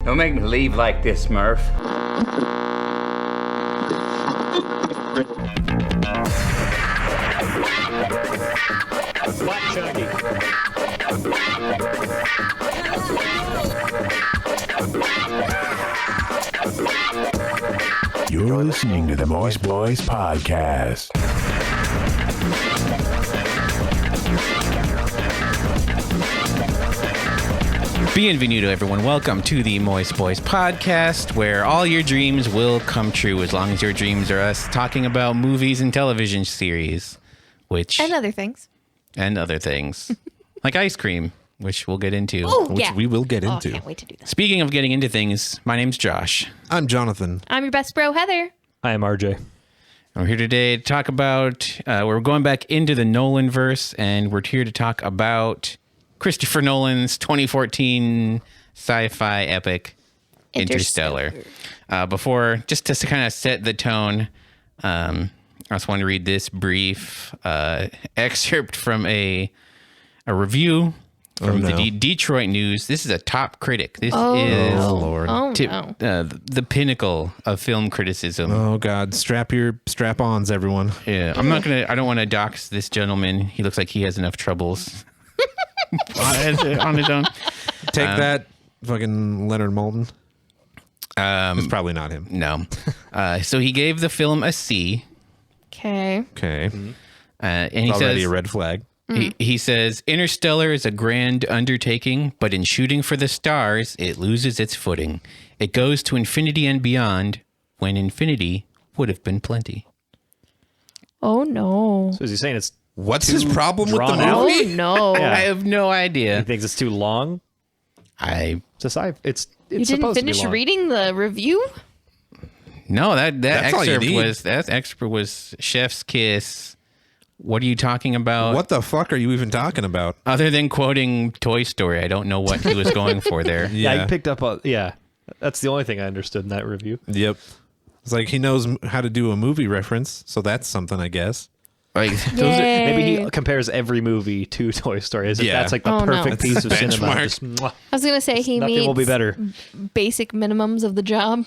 Don't make me leave like this, Murph. Black Chucky. You're listening to the Moist Boys Podcast. Bienvenido, everyone. Welcome to the Moist Boys Podcast, where all your dreams will come true as long as your dreams are us talking about movies and television series, and other things. Like ice cream, which we'll get into. Oh, Which yeah. we will get into. I can't wait to do that. Speaking of getting into things, my name's Josh. I'm Jonathan. I'm your best bro, Heather. I am RJ. We're here today to talk about, we're going back into the Nolan verse, and we're here to talk about Christopher Nolan's 2014 sci-fi epic, Interstellar. Before, just to kind of set the tone, I just want to read this brief excerpt from a review from the Detroit News. This is a top critic. This is Lord. the pinnacle of film criticism. Oh God, strap-ons, everyone. Yeah, I don't want to dox this gentleman. He looks like he has enough troubles on his own. Take that, fucking Leonard Maltin. It's probably not him. No. So he gave the film a C. Okay. Okay. And he Already says, a red flag. he says, Interstellar is a grand undertaking, but in shooting for the stars, it loses its footing. It goes to infinity and beyond when infinity would have been plenty. Oh, no. So is he saying it's What's his problem with the drawn out? movie? Oh, no. Yeah. I have no he idea. thinks it's too long? I It's You didn't supposed finish to be long. reading the review? No, that That's all you excerpt need. was Chef's Kiss. What are you talking about? What the fuck are you even talking about? Other than quoting Toy Story, I don't know what he was going for there. Yeah, he picked up on. Yeah, that's the only thing I understood in that review. Yep. It's like he knows how to do a movie reference, so that's something, I guess. Like, Yay. Maybe he compares every movie to Toy Story. As if Yeah. that's like the Oh, no. perfect piece of cinema. benchmark. Just, mwah. I was going to say he Nothing meets will be better. basic minimums of the job.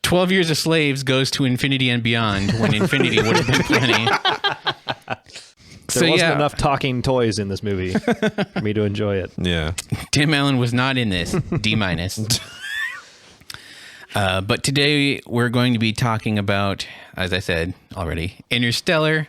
12 Years a Slave goes to infinity and beyond when infinity would have been plenty. There wasn't enough talking toys in this movie for me to enjoy it. Yeah. Tim Allen was not in this. D-. But today we're going to be talking about, as I said already, Interstellar,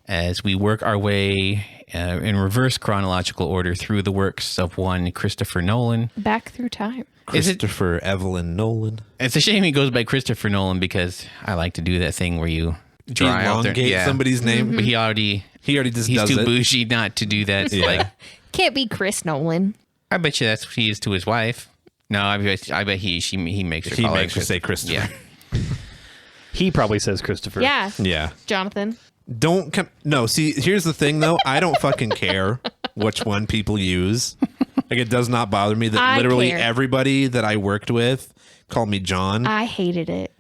as we work our way in reverse chronological order through the works of one Christopher Nolan. Back through time. Christopher Evelyn Nolan. It's a shame he goes by Christopher Nolan because I like to do that thing where you dry out there. Elongate somebody's name. But he already just he's does too it. bougie not to do that. Yeah. Like, Can't be Chris Nolan. I bet you that's what he is to his wife. No, I bet he makes her He call makes her her say Christopher. Yeah. He probably says Christopher. Yeah. Yeah. Jonathan. No, see, here's the thing though. I don't fucking care which one people use. Like, it does not bother me that I literally care. everybody that I worked with called me John. I hated it.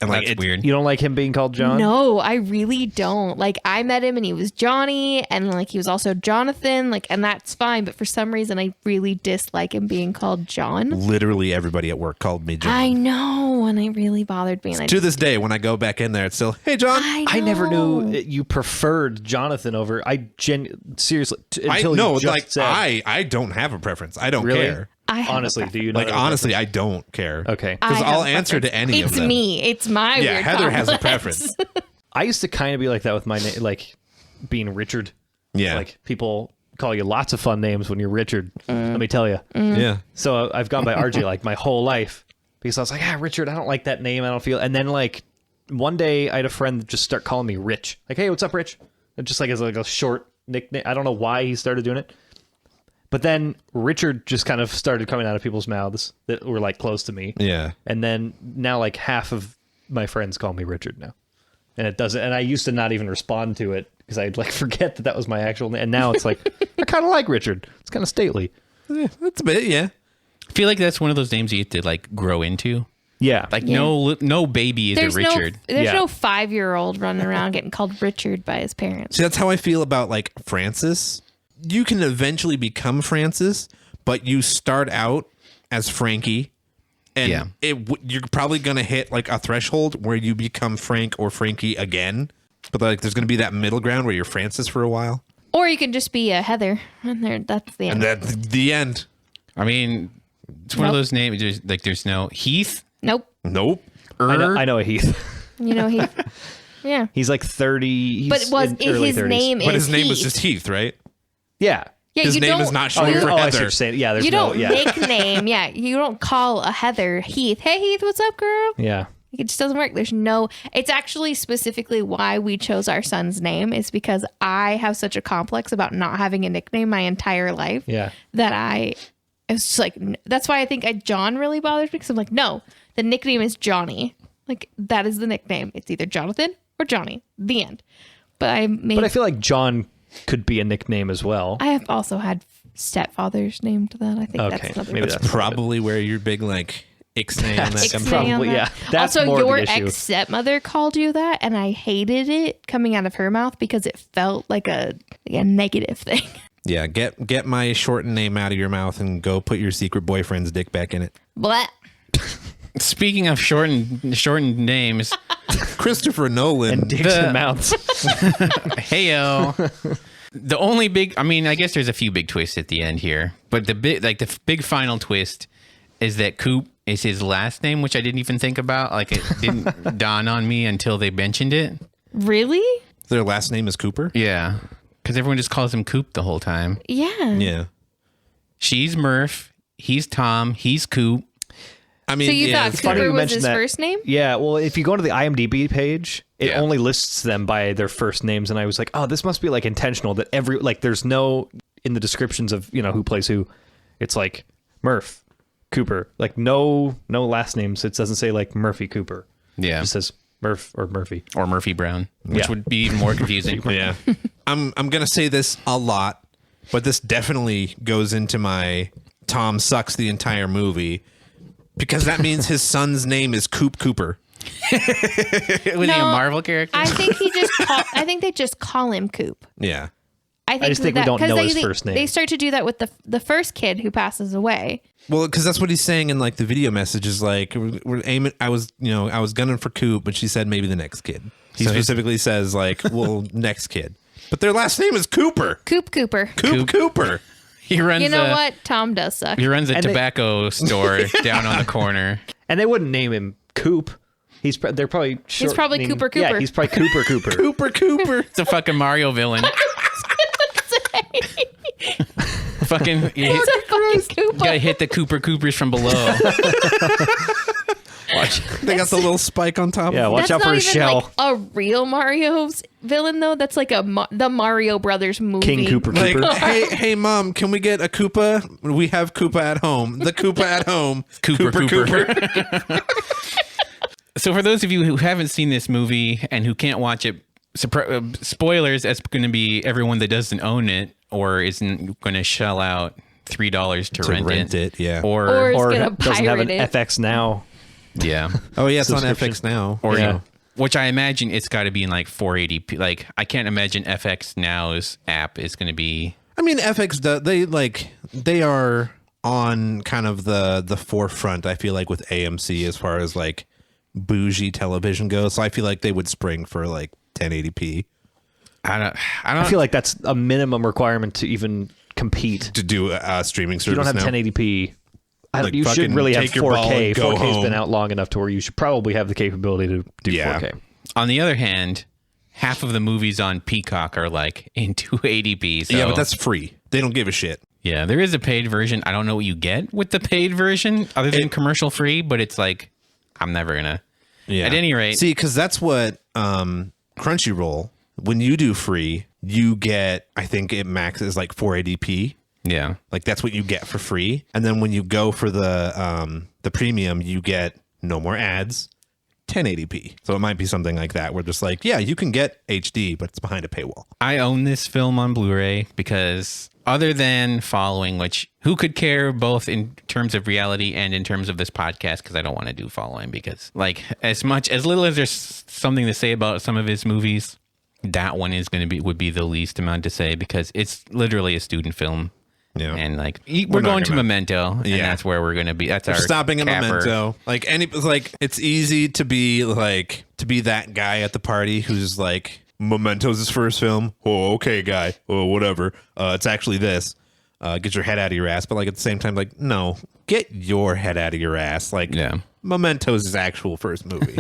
And like, That's weird. You don't like him being called John? No, I really don't. Like, I met him and he was Johnny, and like he was also Jonathan, like, and that's fine. But for some reason, I really dislike him being called John. Literally everybody at work called me John. I know, and it really bothered me. And To this day, when I go back in there, it's still, hey, John. I never knew you preferred Jonathan over. Seriously until you just said. I don't have a preference. I don't Really? care. I have Honestly, a do you preference. know? Like, honestly, I don't care. Okay. Because I have I'll a answer to preference. any of It's them. me. It's my Yeah, weird Heather has a complex. preference. I used to kind of be like that with my name, like being Richard. Yeah. Like people call you lots of fun names when you're Richard. Let me tell you. Yeah. So I've gone by RJ like my whole life because I was like, Richard, I don't like that name. I don't feel. And then like one day I had a friend just start calling me Rich. Like, hey, what's up, Rich? And just like as like a short nickname. I don't know why he started doing it. But then Richard just kind of started coming out of people's mouths that were like close to me. Yeah. And then now like half of my friends call me Richard now. And it doesn't, and I used to not even respond to it because I'd like forget that was my actual name. And now it's like, I kind of like Richard. It's kind of stately. That's a bit, yeah. I feel like that's one of those names you have to like grow into. Yeah. Like Yeah. no baby is There's a Richard. there's Yeah. no 5-year-old running around getting called Richard by his parents. See, that's how I feel about like Francis. You can eventually become Francis, but you start out as Frankie, And you're probably going to hit like a threshold where you become Frank or Frankie again. But like there's going to be that middle ground where you're Francis for a while. Or you can just be a Heather. And that's the end. And that's the end. I mean, it's one of those names. There's no Heath. Nope. Nope. I know a Heath. You know, Heath. Yeah. He's like 30. But his 30s. name But is his name was Heath. just Heath, right? Yeah. Yeah, His you name don't, is not Oh, short for I see what Heather. you're saying. Yeah, there's you don't no. Yeah. nickname. Yeah, you don't call a Heather Heath. Hey, Heath, what's up, girl? Yeah. It just doesn't work. There's no. It's actually specifically why we chose our son's name is because I have such a complex about not having a nickname my entire life. Yeah. That it's just like that's why I think John really bothers me because I'm like, no, the nickname is Johnny. Like that is the nickname. It's either Jonathan or Johnny. The end. But I feel like John could be a nickname as well. I have also had stepfathers named that. I think Okay, that's another. maybe reason. that's Probably where your big like ixnay on that That's comes Ixnay from. on probably- that. yeah, that's also, more your the issue. ex stepmother called you that, and I hated it coming out of her mouth because it felt like a negative thing. Yeah, get my shortened name out of your mouth and go put your secret boyfriend's dick back in it. Blah. Speaking of shortened names, Christopher Nolan. And dicks and mouths. heyo. The only big, I mean, I guess there's a few big twists at the end here, but the big final twist is that Coop is his last name, which I didn't even think about. Like it didn't dawn on me until they mentioned it. Really? Their last name is Cooper? Yeah. Because everyone just calls him Coop the whole time. Yeah. Yeah. She's Murph. He's Tom. He's Coop. I mean, So you yeah, thought it's fair. funny you Cooper was mentioned his that. first name? Yeah, well, if you go to the IMDb page, it Yeah. only lists them by their first names, and I was like, oh, this must be like intentional that there's no in the descriptions of who plays who, it's like Murph, Cooper, like no last names. It doesn't say like Murphy Cooper. Yeah. It just says Murph or Murphy. Or Murphy Brown, which Yeah. would be even more confusing. Yeah. I'm gonna say this a lot, but this definitely goes into my Tom sucks the entire movie because that means his son's name is Coop Cooper. Was he a Marvel character? I think I think they just call him Coop. Yeah. I just think we don't 'cause know they, his they- first name. They start to do that with the first kid who passes away. Well, because that's what he's saying in like the video messages. Like we're aiming. I was gunning for Coop, but she said maybe the next kid. He specifically says like, well, next kid. But their last name is Cooper. Coop Cooper. Coop Cooper. He runs You know what? Tom does suck. He runs a And they- tobacco store down on the corner. And they wouldn't name him Coop. They're probably probably Cooper Yeah, Cooper. he's probably Cooper Cooper. Cooper Cooper. It's a fucking Mario villain. Fucking you It's a fucking Koopa. gotta hit the Coopers from below. They got the little spike on top. Yeah, of it. watch That's out for not his even shell. like a real Mario's villain though. That's like the Mario Brothers movie. King Cooper Like, Cooper. hey, mom, can we get a Koopa? We have Koopa at home. The Koopa at home. Cooper. So for those of you who haven't seen this movie and who can't watch it, spoilers, that's going to be everyone that doesn't own it or isn't going to shell out $3 to rent it. Yeah. Or is Or gonna doesn't have an pirate it. FX now. yeah. Oh yeah, it's on Subscription. FX now. Or Yeah. which I imagine it's got to be in like 480p. Like I can't imagine FX Now's app is going to be. I mean, FX they are on kind of the forefront. I feel like with AMC as far as like bougie television goes. So I feel like they would spring for like 1080p I don't. I feel like that's a minimum requirement to even compete. to do a streaming If you service. don't have now. 1080p, Like, you should fucking really have take your ball 4K. and go 4K's home. been out long enough to where you should probably have the capability to do Yeah. 4K. On the other hand, half of the movies on Peacock are like in 280p. So Yeah, but that's free. They don't give a shit. yeah. There is a paid version. I don't know what you get with the paid version other than commercial free, but it's like I'm never gonna. Yeah. At any rate, See, because that's what Crunchyroll, when you do free, you get, I think it maxes like 480p. yeah. Like that's what you get for free. And then when you go for the premium, you get no more ads, 1080p. So it might be something like that where just like, yeah, you can get HD, but it's behind a paywall. I own this film on Blu-ray because other than following, which who could care both in terms of reality and in terms of this podcast, because I don't want to do following because like as little as there's something to say about some of his movies, that one is would be the least amount to say because it's literally a student film Yeah. And like not we're going to gonna- Memento, and Yeah. that's where we're gonna be. That's We're our stopping at capper. Memento. Like it's easy to be that guy at the party who's like, Memento's his first film. Oh, okay, guy. Oh, whatever. It's actually this. Get your head out of your ass. But like at the same time, like, no, get your head out of your ass. Like, Yeah. Memento's his actual first movie.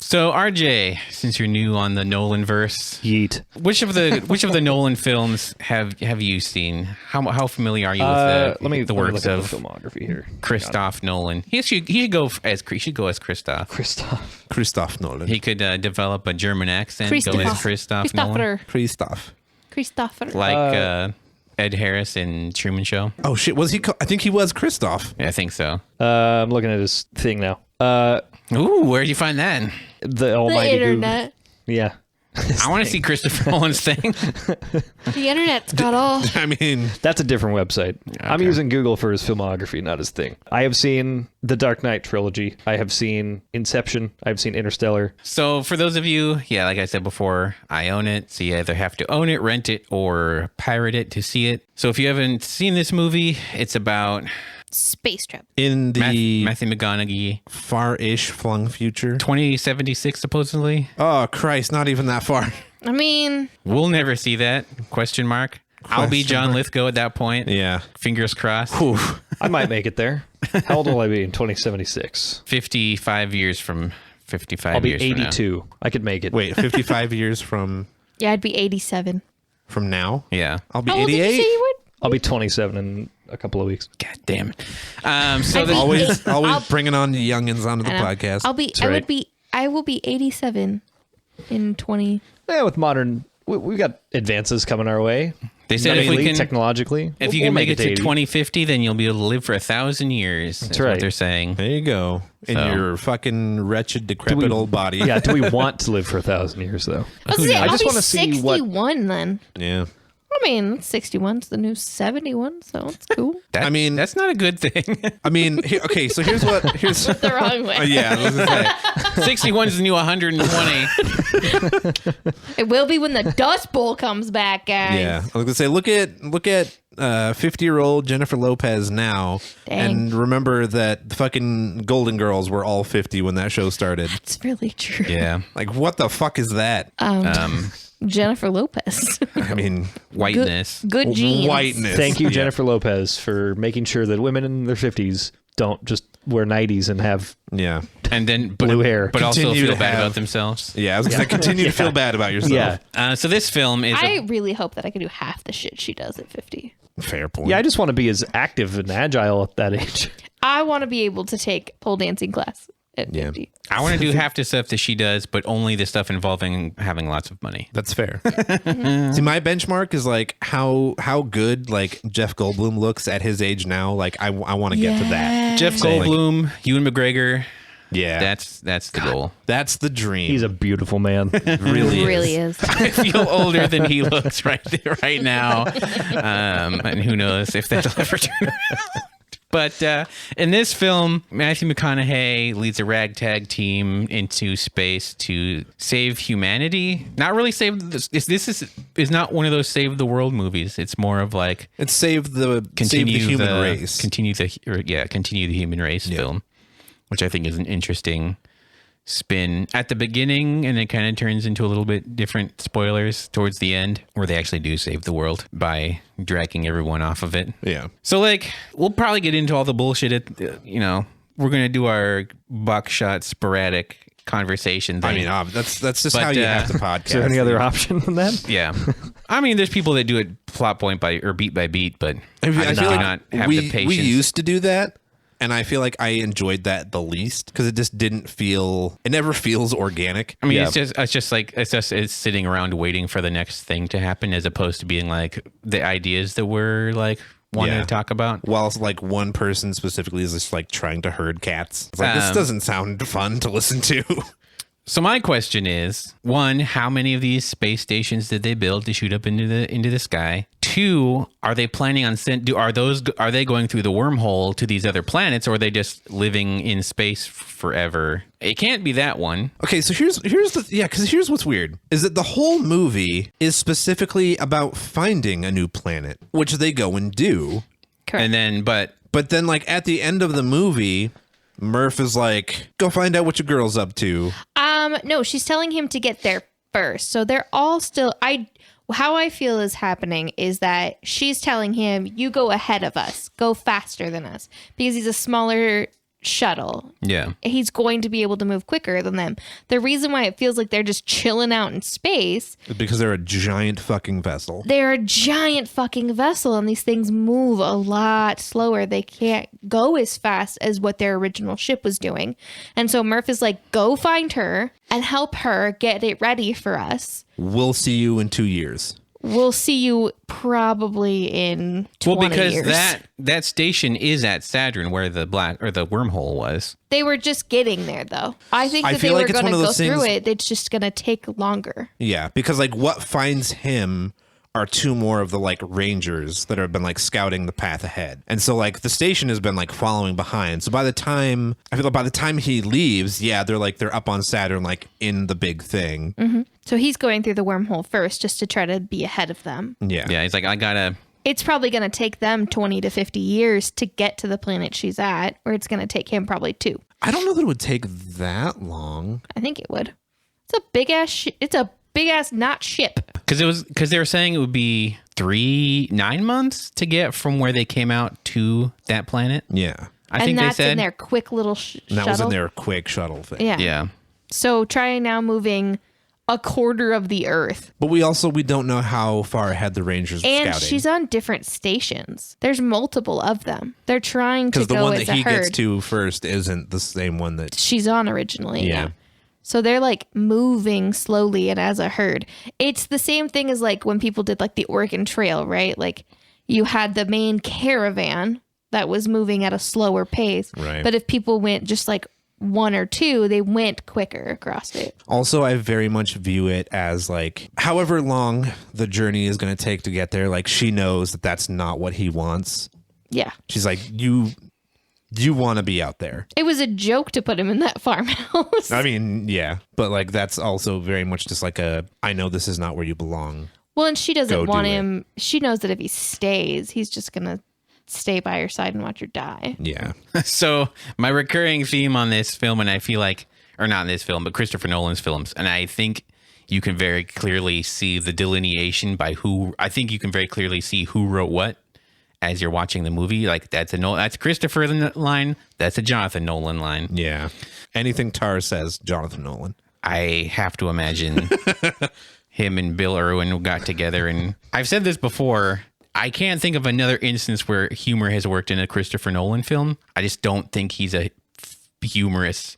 So RJ, since you're new on the Nolan verse, Yeet. which of the Nolan films have you seen? How familiar are you with the works look at of the filmography here. Christoph Nolan? He should go as Christoph. Christoph. Nolan. He could develop a German accent, go as Christoph Nolan, Christoph. like Ed Harris in Truman Show. Oh shit, was he? I think he was Christoph. Yeah, I think so. I'm looking at his thing now. Ooh, where'd you find that? The almighty Google. internet. Yeah. I want to see Christopher Nolan's thing. The internet's got all. I mean, That's a different website. I'm using Google for his filmography, not his thing. I have seen the Dark Knight trilogy. I have seen Inception. I've seen Interstellar. So for those of you, yeah, like I said before, I own it. So you either have to own it, rent it, or pirate it to see it. So if you haven't seen this movie, it's about Space trip. in the Matthew McConaughey, far-ish flung future. 2076 supposedly. Oh Christ, not even that far. I mean, We'll never see that, question mark. I'll be John Lithgow at that point. Yeah. Fingers crossed. I might make it there. How old will I be in 2076? 55 years from 55 I'll be years from now. 82. I could make it. Wait, 55 years from yeah, I'd be 87. now? Yeah. I'll be How old did you 88. say you would? I'll be 27 in a couple of weeks. God damn it. So I the, think- Always bringing on the youngins onto the I know. podcast. I will be 87 in 20. Yeah, with modern, we've got advances coming our way. they said if we Medically, can, technologically. if you we'll can make it to 80. 2050, then you'll be able to live for 1,000 years. That's right. what they're saying. There you go. In So- your fucking wretched, decrepit old body. Yeah, do we want to live for 1,000 years, though? I was saying, I I'll just be wanna see what- 61 then. Yeah. I mean, 61's the new 71, so it's cool. I mean- that's not a good thing. I mean, okay, so here's The wrong way. yeah, I was gonna say. 61 is the new 120. It will be when the Dust Bowl comes back, guys. Yeah, I was gonna say, look at 50-year-old Jennifer Lopez now, Dang. and remember that the fucking Golden Girls were all 50 when that show started. It's really true. Yeah. Like, what the fuck is that? Jennifer Lopez. I mean, Whiteness. Good genes. whiteness. Thank you, Yeah. Jennifer Lopez, for making sure that women in their 50s don't just wear 90s and have Yeah, And then Blue hair. but also Continue feel to bad have- about themselves. yeah. I was gonna say, continue to feel bad about yourself. yeah. So this film is I really hope that I can do half the shit she does at 50. Fair point. Yeah, I just want to be as active and agile at that age. I want to be able to take pole dancing class at Yeah. 50. I want to do half the stuff that she does, but only the stuff involving having lots of money. That's fair. See, my benchmark is like how good like Jeff Goldblum looks at his age now. Like I want to get to that. Jeff So, like- Goldblum, Ewan McGregor. Yeah, That's the goal. that's the dream. He's a beautiful man. really Really is. I feel older than he looks right now, and who knows if that'll ever turn around. But in this film, Matthew McConaughey leads a ragtag team into space to save humanity. Not really save this. This is not one of those save the world movies. It's more of like It's save the human race. Continue the human race film, which I think is an interesting spin at the beginning, and it kind of turns into a little bit different spoilers towards the end, where they actually do save the world by dragging everyone off of it. Yeah. So like, we'll probably get into all the bullshit. We're gonna do our buckshot sporadic conversation thing. I mean, that's just But, how you have to podcast. Is there any other option than that? yeah. I mean, there's people that do it plot point by or beat by beat, but I I feel do like not have we the patience. used to do that, and I feel like I enjoyed that the least because it just didn't feel. It never feels organic. I mean, Yeah. it's sitting around waiting for the next thing to happen, as opposed to being like the ideas that we're like wanting Yeah. to talk about. Whilst like one person specifically is just like trying to herd cats. It's like this doesn't sound fun to listen to. So my question is, one, how many of these space stations did they build to shoot up into the sky? Two, are they planning on are they going through the wormhole to these other planets, or are they just living in space forever? It can't be that one. Okay, so here's what's weird is that the whole movie is specifically about finding a new planet, which they go and do. Correct. And then, but then like at the end of the movie, Murph is like, go find out what your girl's up to. No, she's telling him to get there first. So they're all still, how I feel is happening is that she's telling him, you go ahead of us, go faster than us, because he's a smaller shuttle. yeah. He's going to be able to move quicker than them. The reason why it feels like they're just chilling out in space, Because they're a giant fucking vessel. they're a giant fucking vessel, and these things move a lot slower. They can't go as fast as what their original ship was doing. And so Murph is like, go find her and help her get it ready for us. We'll see you in 2 years. We'll see you probably in 20 because years. that station is at Saturn, where the wormhole was. They were just getting there, though. I think I that they feel were like it's going to one of go those through things- it. It's just going to take longer. Yeah, because like what finds him are two more of the like rangers that have been like scouting the path ahead. And so like the station has been like following behind. So by the time he leaves, yeah, they're up on Saturn like in the big thing. Mm-hmm. So he's going through the wormhole first just to try to be ahead of them. Yeah. Yeah, he's like, I gotta. It's probably going to take them 20 to 50 years to get to the planet she's at, or it's going to take him probably 2. I don't know that it would take that long. I think it would. It's a big ass not ship. Because they were saying it would be 9 months to get from where they came out to that planet. Yeah. I think that's they said in their quick little And that was in shuttle. their quick shuttle thing. Yeah. Yeah. So try now moving a quarter of the Earth. But we don't know how far ahead the Rangers were And scouting. she's on different stations. There's multiple of them. They're trying to Because the go one as that he a herd. gets to first isn't the same one that... She's on originally. Yeah. So they're like moving slowly and as a herd. It's the same thing as like when people did like the Oregon Trail, right? Like you had the main caravan that was moving at a slower pace. Right. But if people went just like 1 or 2, they went quicker across it. Also, I very much view it as like, however long the journey is going to take to get there, like she knows that that's not what he wants. Yeah. She's like, you want to be out there. It was a joke to put him in that farmhouse. I mean, yeah, but like that's also very much just like I know this is not where you belong. Well, and she doesn't Go want do it. him. She knows that if he stays, he's just going to stay by her side and watch her die. Yeah. So my recurring theme on this film, and I feel like, or not in this film, but Christopher Nolan's films, and I think you can very clearly see the delineation by who. I think you can very clearly see who wrote what as you're watching the movie. Like that's Christopher line. That's a Jonathan Nolan line. Yeah. Anything Tar says, Jonathan Nolan. I have to imagine him and Bill Irwin got together, and I've said this before. I can't think of another instance where humor has worked in a Christopher Nolan film. I just don't think he's a humorous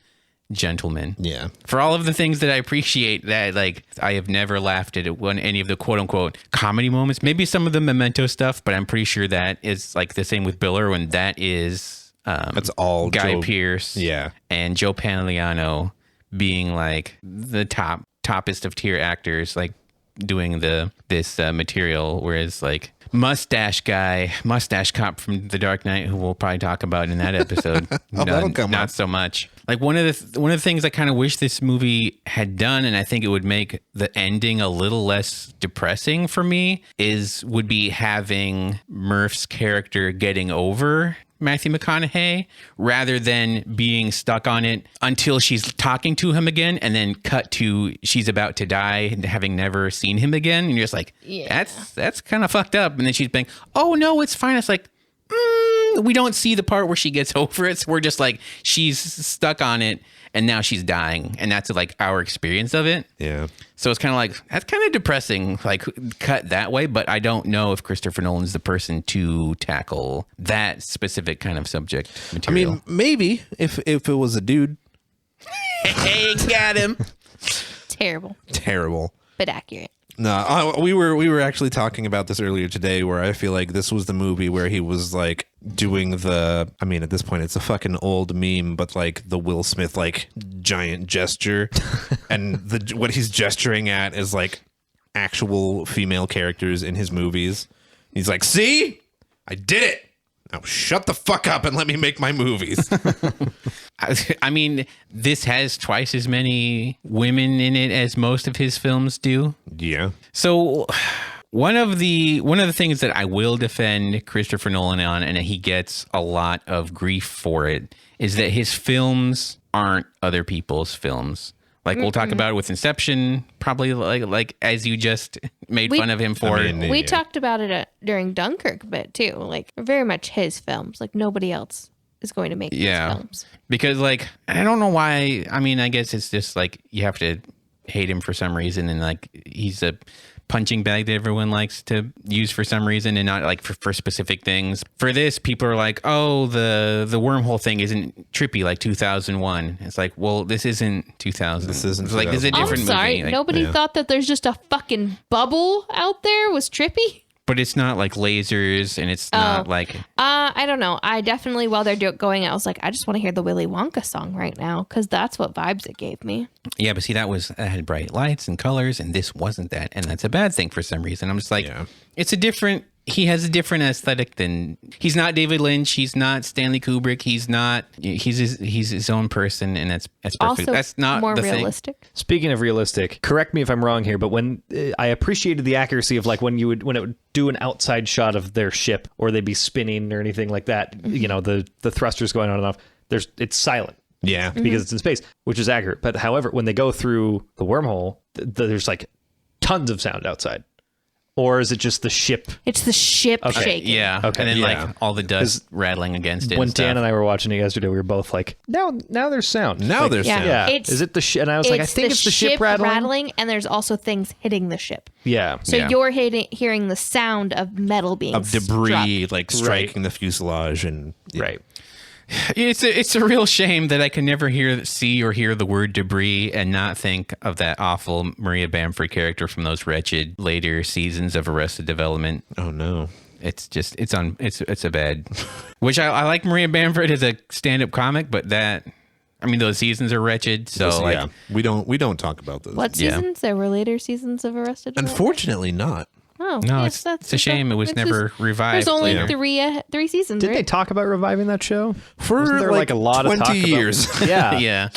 gentleman. Yeah. For all of the things that I appreciate, that like I have never laughed at any of the quote unquote comedy moments. Maybe some of the Memento stuff, but I'm pretty sure that is like the same with Bill Irwin. That is That's all Guy Joe- Pearce, Yeah. and Joe Pantoliano being like the toppest of tier actors, like doing this material, whereas like mustache cop from The Dark Knight, who we'll probably talk about in that episode. that'll come not up. so much. Like one of the things I kind of wish this movie had done, and I think it would make the ending a little less depressing for me, would be having Murph's character getting over Matthew McConaughey rather than being stuck on it until she's talking to him again and then cut to she's about to die and having never seen him again, and you're just like, Yeah. that's kind of fucked up. And then she's being, oh no, it's fine. It's like, we don't see the part where she gets over it. So we're just like, she's stuck on it and now she's dying, and that's like our experience of it. Yeah. So it's kind of like, that's kind of depressing, like cut that way. But I don't know if Christopher Nolan's the person to tackle that specific kind of subject I material. mean, maybe if it was a dude. Hey, got him. Terrible, Terrible. but accurate. No, we were actually talking about this earlier today, where I feel like this was the movie where he was like doing I mean, at this point it's a fucking old meme, but like the Will Smith like giant gesture, and what he's gesturing at is like actual female characters in his movies. He's like, "See, I did it. Now shut the fuck up and let me make my movies." I mean, this has twice as many women in it as most of his films do. Yeah. So one of the things that I will defend Christopher Nolan on, and he gets a lot of grief for it, is that his films aren't other people's films. Like we'll talk about it with Inception, probably like as you just made fun of him for. I mean, We talked about it during Dunkirk a bit too. Like very much his films. Like nobody else is going to make these films. Because like I don't know why. I mean, I guess it's just like you have to hate him for some reason, and like he's a punching bag that everyone likes to use for some reason, and not like for specific things. For this, people are like, "Oh, the wormhole thing isn't trippy like 2001." It's like, well, this isn't 2000. This isn't It's like this is a 2001. different I'm sorry. movie. Like, Nobody thought that there's just a fucking bubble out there was trippy. but it's not like lasers, and it's not like. I don't know. I definitely, while they're going, I was like, I just want to hear the Willy Wonka song right now because that's what vibes it gave me. Yeah, but see, that had bright lights and colors, and this wasn't that, and that's a bad thing for some reason. I'm just like, it's a different. He has a different aesthetic than. He's not David Lynch. He's not Stanley Kubrick. He's not. He's his own person, and that's perfect. Also, That's not more the realistic. Speaking of realistic, correct me if I'm wrong here, but when I appreciated the accuracy of like when it would do an outside shot of their ship, or they'd be spinning or anything like that, you know, the thrusters going on and off. It's silent. Yeah. Because it's in space, which is accurate. But however, when they go through the wormhole, there's like tons of sound outside. Or is it just the ship? It's the ship shaking. Yeah. Okay. And then Yeah. like all the dust rattling against it. When and stuff. Dan and I were watching it yesterday, we were both like, now there's sound. Now there's Yeah. sound. Yeah. It's- Is it the ship? And I was like, I think it's the ship rattling. and there's also things hitting the ship. Yeah. So Yeah. you're hearing the sound of metal being Of debris struck. like striking the fuselage and Right. It's a real shame that I can never see or hear the word debris and not think of that awful Maria Bamford character from those wretched later seasons of Arrested Development. Oh no. It's just it's a bad. Which I like Maria Bamford as a stand-up comic, but those seasons are wretched. So like, yeah. We don't talk about those. What Yeah. seasons? There were later seasons of Arrested Development? Unfortunately not. Oh, no, yes, it's a shame it was it's never just- revived. There's only later. three seasons, Did right? they talk about reviving that show? For Wasn't there like a lot 20 of talk years. About, yeah. Yeah,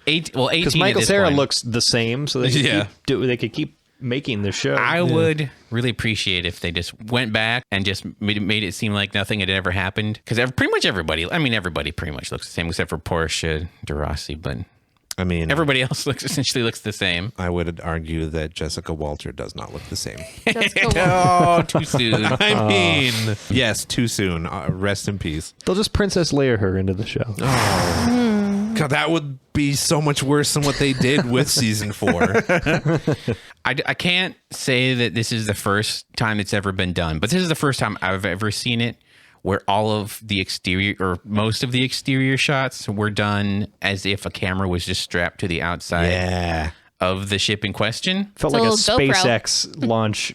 18 Because at Michael this Cera point. looks the same, so they could they could keep making the show. I would really appreciate if they just went back and just made it seem like nothing had ever happened. Because pretty much everybody pretty much looks the same except for Portia de Rossi, but I mean, everybody else essentially looks the same. I would argue that Jessica Walter does not look the same. Jessica Walter. Oh, too soon. I mean, yes, too soon. Rest in peace. They'll just Princess Leia her into the show. God, that would be so much worse than what they did with season 4. I can't say that this is the first time it's ever been done, but this is the first time I've ever seen it where all of the exterior or most of the exterior shots were done as if a camera was just strapped to the outside Yeah. of the ship in question. Felt It's a like a little GoPro. SpaceX launch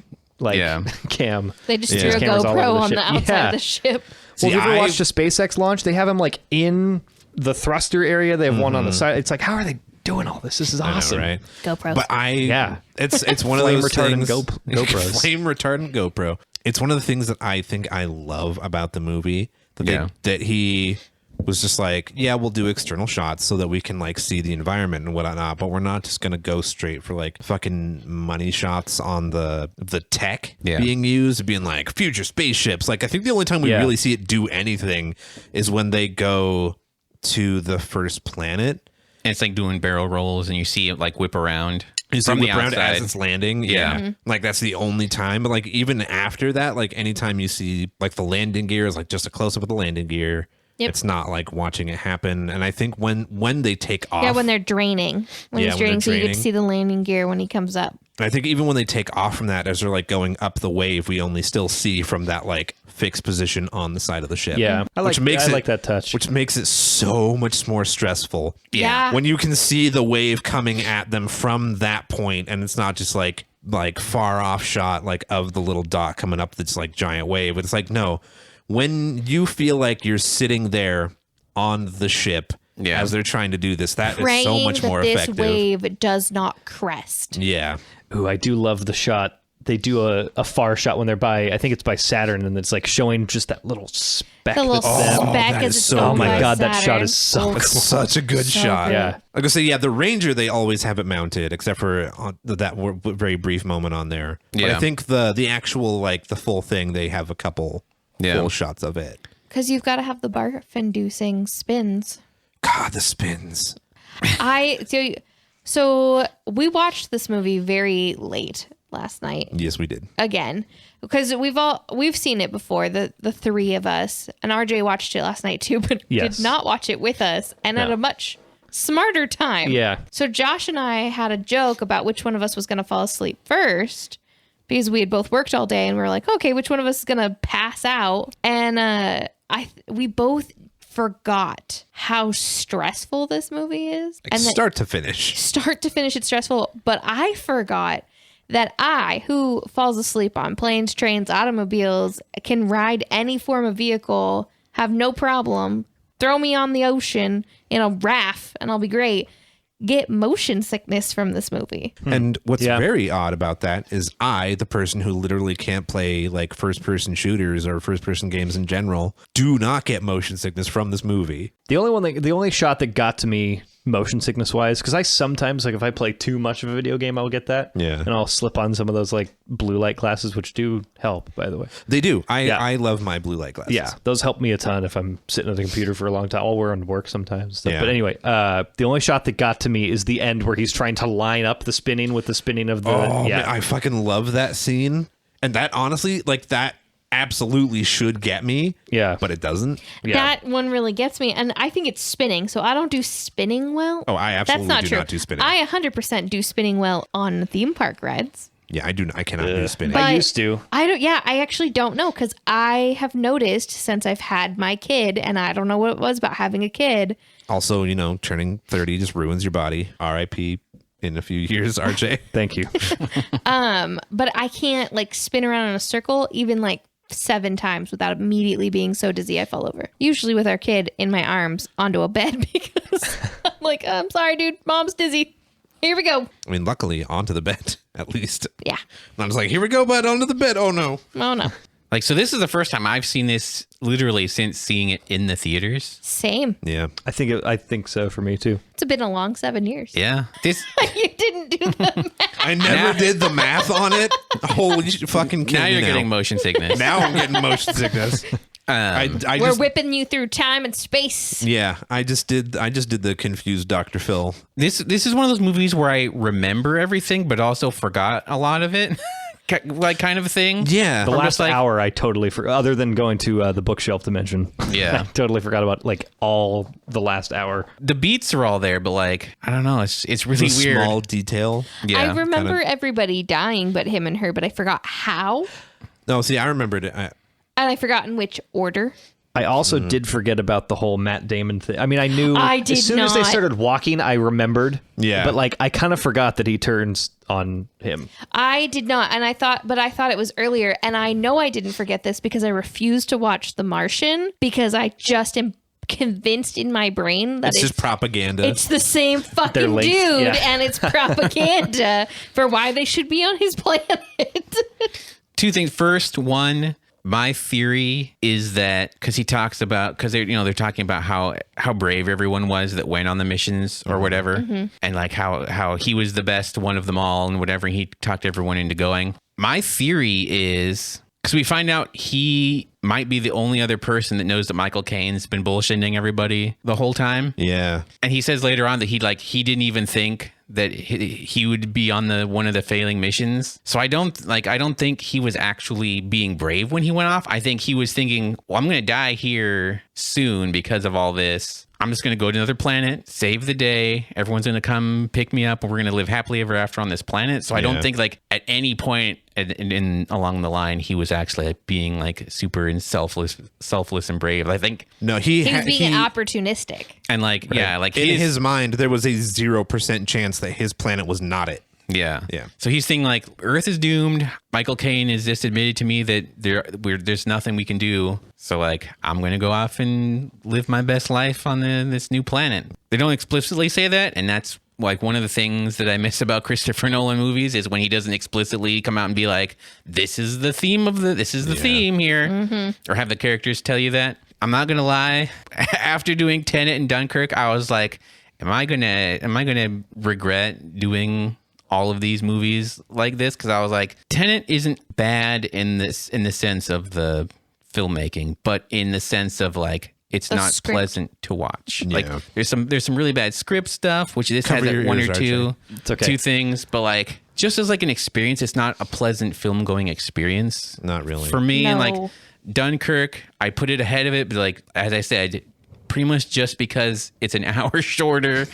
cam. They just Yeah. threw a Cameras all GoPro over the on ship. the outside Yeah. of the ship. Well, See, have you ever I- watched a SpaceX launch? They have them like in the thruster area. They have one on the side. It's like, how are they doing all this? This is awesome. I know, right? GoPros. But it's one of Flame those retardant things. GoPros. Flame retardant GoPro. It's one of the things that I think I love about the movie that he was just like, yeah, we'll do external shots so that we can like see the environment and whatnot, but we're not just gonna go straight for like fucking money shots on the tech being used, being like future spaceships. Like I think the only time we really see it do anything is when they go to the first planet. And it's like doing barrel rolls and you see it like whip around From the around outside. as it's landing. Yeah. Mm-hmm. Like that's the only time. But like even after that, like anytime you see like the landing gear is like just a close up of the landing gear. Yep. It's not like watching it happen. And I think when they take off. Yeah, when they're draining. When Yeah, he's when they're draining, so you get draining. to see the landing gear when he comes up. I think even when they take off from that, as they're like going up the wave, we only still see from that like fixed position on the side of the ship. Yeah, I like that touch. Which makes it so much more stressful. Yeah. When you can see the wave coming at them from that point, and it's not just like like far off shot like of the little dot coming up that's like giant wave. But it's like, no, when you feel like you're sitting there on the ship as they're trying to do this, that is so much more effective. This wave does not crest. Yeah. Ooh, I do love the shot. They do a far shot when they're by, I think it's by Saturn, and it's like showing just that little speck. The little that's them. speck that as is it's so going Oh my by god, that Saturn. shot is so cool. It's such a good shot. good. Yeah. Like I say, yeah, the Ranger, they always have it mounted, except for on that very brief moment on there. But Yeah. I think the actual, like, the full thing, they have a couple full shots of it. Because you've got to have the barf-inducing spins. God, the spins. So we watched this movie very late last night Yes, we did. again because we've seen it before, the three of us, and RJ watched it last night too, but Yes. did not watch it with us and at a much smarter time. Yeah. So Josh and I had a joke about which one of us was going to fall asleep first because we had both worked all day and we were like, okay, which one of us is going to pass out? And we both forgot how stressful this movie is. Like, And that start to finish. start to finish it's stressful, but I forgot that I, who falls asleep on planes, trains, automobiles, can ride any form of vehicle, have no problem, throw me on the ocean in a raft and I'll be great, get motion sickness from this movie. And what's Yeah. very odd about that is I, the person who literally can't play like first-person shooters or first-person games in general, do not get motion sickness from this movie. The only shot that got to me motion sickness wise, because I sometimes, like, if I play too much of a video game, I'll get that. Yeah. And I'll slip on some of those like blue light glasses, which do help, by the way. They do. Yeah. I love my blue light glasses. Yeah, those help me a ton if I'm sitting at the computer for a long time. I'll wear them to work sometimes. and stuff. Yeah. But anyway, the only shot that got to me is the end where he's trying to line up the spinning with the spinning of the. Oh, man, I fucking love that scene. And that, honestly, like, that absolutely should get me. Yeah. But it doesn't. Yeah. That one really gets me, and I think it's spinning, so I don't do spinning well. Oh, I absolutely That's not do true. not do spinning. I 100% do spinning well on theme park rides. Yeah, I cannot do spinning. I But used to. I actually don't know because I have noticed since I've had my kid, and I don't know what it was about having a kid. Also, turning 30 just ruins your body. RIP in a few years, RJ. Thank you. But I can't like spin around in a circle even like 7 times without immediately being so dizzy I fall over. Usually with our kid in my arms onto a bed because I'm like, I'm sorry, dude, mom's dizzy. Here we go. I mean, luckily, onto the bed, at least. Yeah. And I was like, here we go, bud, onto the bed. Oh, no. Oh no. Like, so this is the first time I've seen this literally since seeing it in the theaters. Same. Yeah. I think so for me too. It's been a long 7 years. Yeah. This You didn't do the math. I never did the math on it. Holy fucking kill now me you're getting motion sickness. Now I'm getting motion sickness. I We're just, whipping you through time and space. yeah, I just did the confused Dr. Phil. This is one of those movies where I remember everything, but also forgot a lot of it. Like, kind of a thing. Yeah. The Or last just, like- hour, I totally forgot. Other than going to the bookshelf dimension, Yeah. I totally forgot about like all the last hour. The beats are all there, but like, I don't know. It's really It's a weird. small detail. Yeah. I remember everybody dying but him and her, but I forgot how. No, see, I remembered it. And I forgot in which order. I also did forget about the whole Matt Damon thing. I mean, I knew I did as soon as they not. started walking, I remembered. Yeah. But like, I kind of forgot that he turns on him. I did not, and I thought it was earlier, and I know I didn't forget this because I refused to watch The Martian because I just am convinced in my brain that It's just propaganda. it's the same They're fucking linked, dude, yeah. and it's propaganda for why they should be on his planet. 2 things. First, one, my theory is that because he talks about, because they're talking about how brave everyone was that went on the missions or whatever, and like how he was the best one of them all and whatever. He talked everyone into going. My theory is because we find out he might be the only other person that knows that Michael Caine's been bullshitting everybody the whole time. yeah. And he says later on that he didn't even think that he would be on one of the failing missions. So I don't think he was actually being brave when he went off. I think he was thinking, well, I'm going to die here soon because of all this. I'm just going to go to another planet, save the day. Everyone's going to come pick me up and we're going to live happily ever after on this planet. So I don't think like at any point in along the line, he was actually like, being like super and selfless and brave. I think. No, He was being opportunistic. And like, yeah, like in his mind, there was a 0% chance that his planet was not it. Yeah. Yeah. So he's saying like Earth is doomed. Michael Caine has just admitted to me that there's nothing we can do. So like I'm going to go off and live my best life on this new planet. They don't explicitly say that, and that's like one of the things that I miss about Christopher Nolan movies is when he doesn't explicitly come out and be like, this is the theme theme here, or have the characters tell you that. I'm not going to lie. After doing Tenet and Dunkirk, I was like, am I gonna regret doing all of these movies like this? Because I was like, Tenet isn't bad in the sense of the filmmaking, but in the sense of like it's The not script. pleasant to watch. Yeah. Like there's some really bad script stuff, which this Cover has your like one ears, or two It's okay. two things, but like just as like an experience, it's not a pleasant film going experience. Not really. For me, and like No. Dunkirk, I put it ahead of it, but like as I said, pretty much just because it's an hour shorter.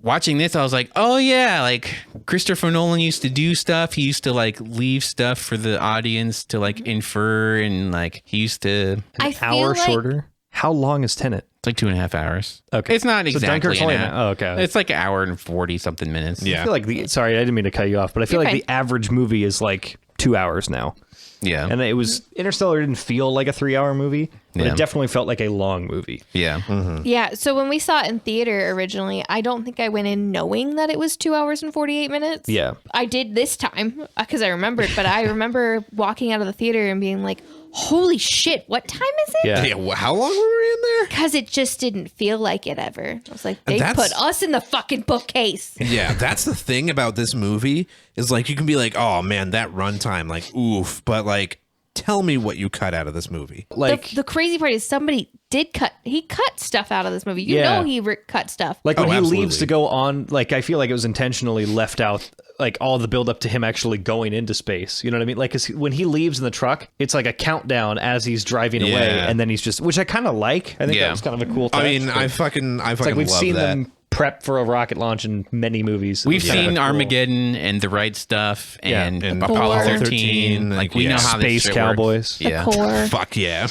Watching this, I was like, oh yeah, like Christopher Nolan used to do stuff. He used to like leave stuff for the audience to like infer, and like he used to. I feel Hour like shorter. How long is Tenet? It's like 2.5 hours. Okay. It's not So exactly Dunkirk's only an an- hour. oh, okay. It's like an hour and 40 something minutes. I Yeah. feel like sorry, I didn't mean to cut you off, but I feel You're like the average movie is like 2 hours now. Yeah. And it was Interstellar didn't feel like a 3-hour movie, but Yeah. it definitely felt like a long movie. Yeah. Yeah, so when we saw it in theater originally, I don't think I went in knowing that it was 2 hours and 48 minutes. Yeah. I did this time because I remembered, but I remember walking out of the theater and being like, holy shit, what time is it? Yeah. Yeah, how long were we in there? Because it just didn't feel like it ever. I was like, they That's- put us in the fucking bookcase. Yeah, that's the thing about this movie is like you can be like, oh man, that runtime, like oof, but like tell me what you cut out of this movie. Like The crazy part is somebody did cut. He cut stuff out of this movie. You Yeah. know he cut stuff. Like when Oh, he absolutely. leaves to go on, like I feel like it was intentionally left out, like all the build up to him actually going into space. You know what I mean? Like 'cause when he leaves in the truck, it's like a countdown as he's driving away, Yeah. and then he's just, which I kind of like. I think Yeah. that was kind of a cool touch. I mean, but I fucking it's like we've love seen that. them prep for a rocket launch in many movies. We've It's kinda seen cool. Armageddon and The Right Stuff Yeah, and, and Apollo Apollo 13. Like we yeah. know how this Space shit Cowboys. works. The Yeah. core. Fuck yeah.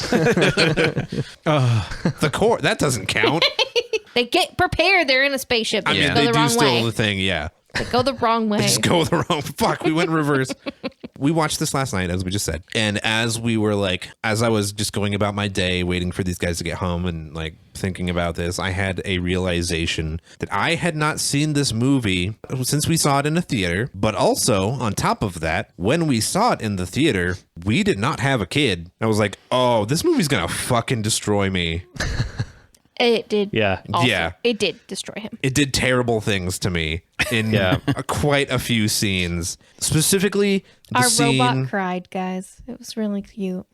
The core that doesn't count. They get prepared. They're in a spaceship. They I mean, just go they the do wrong still way. the thing, yeah. They go the wrong way. Just go the wrong. Fuck, we went in reverse. We watched this last night, as we just said, and as we were like, as I was just going about my day, waiting for these guys to get home, and like thinking about this, I had a realization that I had not seen this movie since we saw it in a theater. But also, on top of that, when we saw it in the theater, we did not have a kid. I was like, oh, this movie's gonna fucking destroy me. It did. Yeah. Also, Yeah. It did destroy him. It did terrible things to me in Yeah. quite a few scenes. Specifically, the Our scene. robot cried, guys. It was really cute.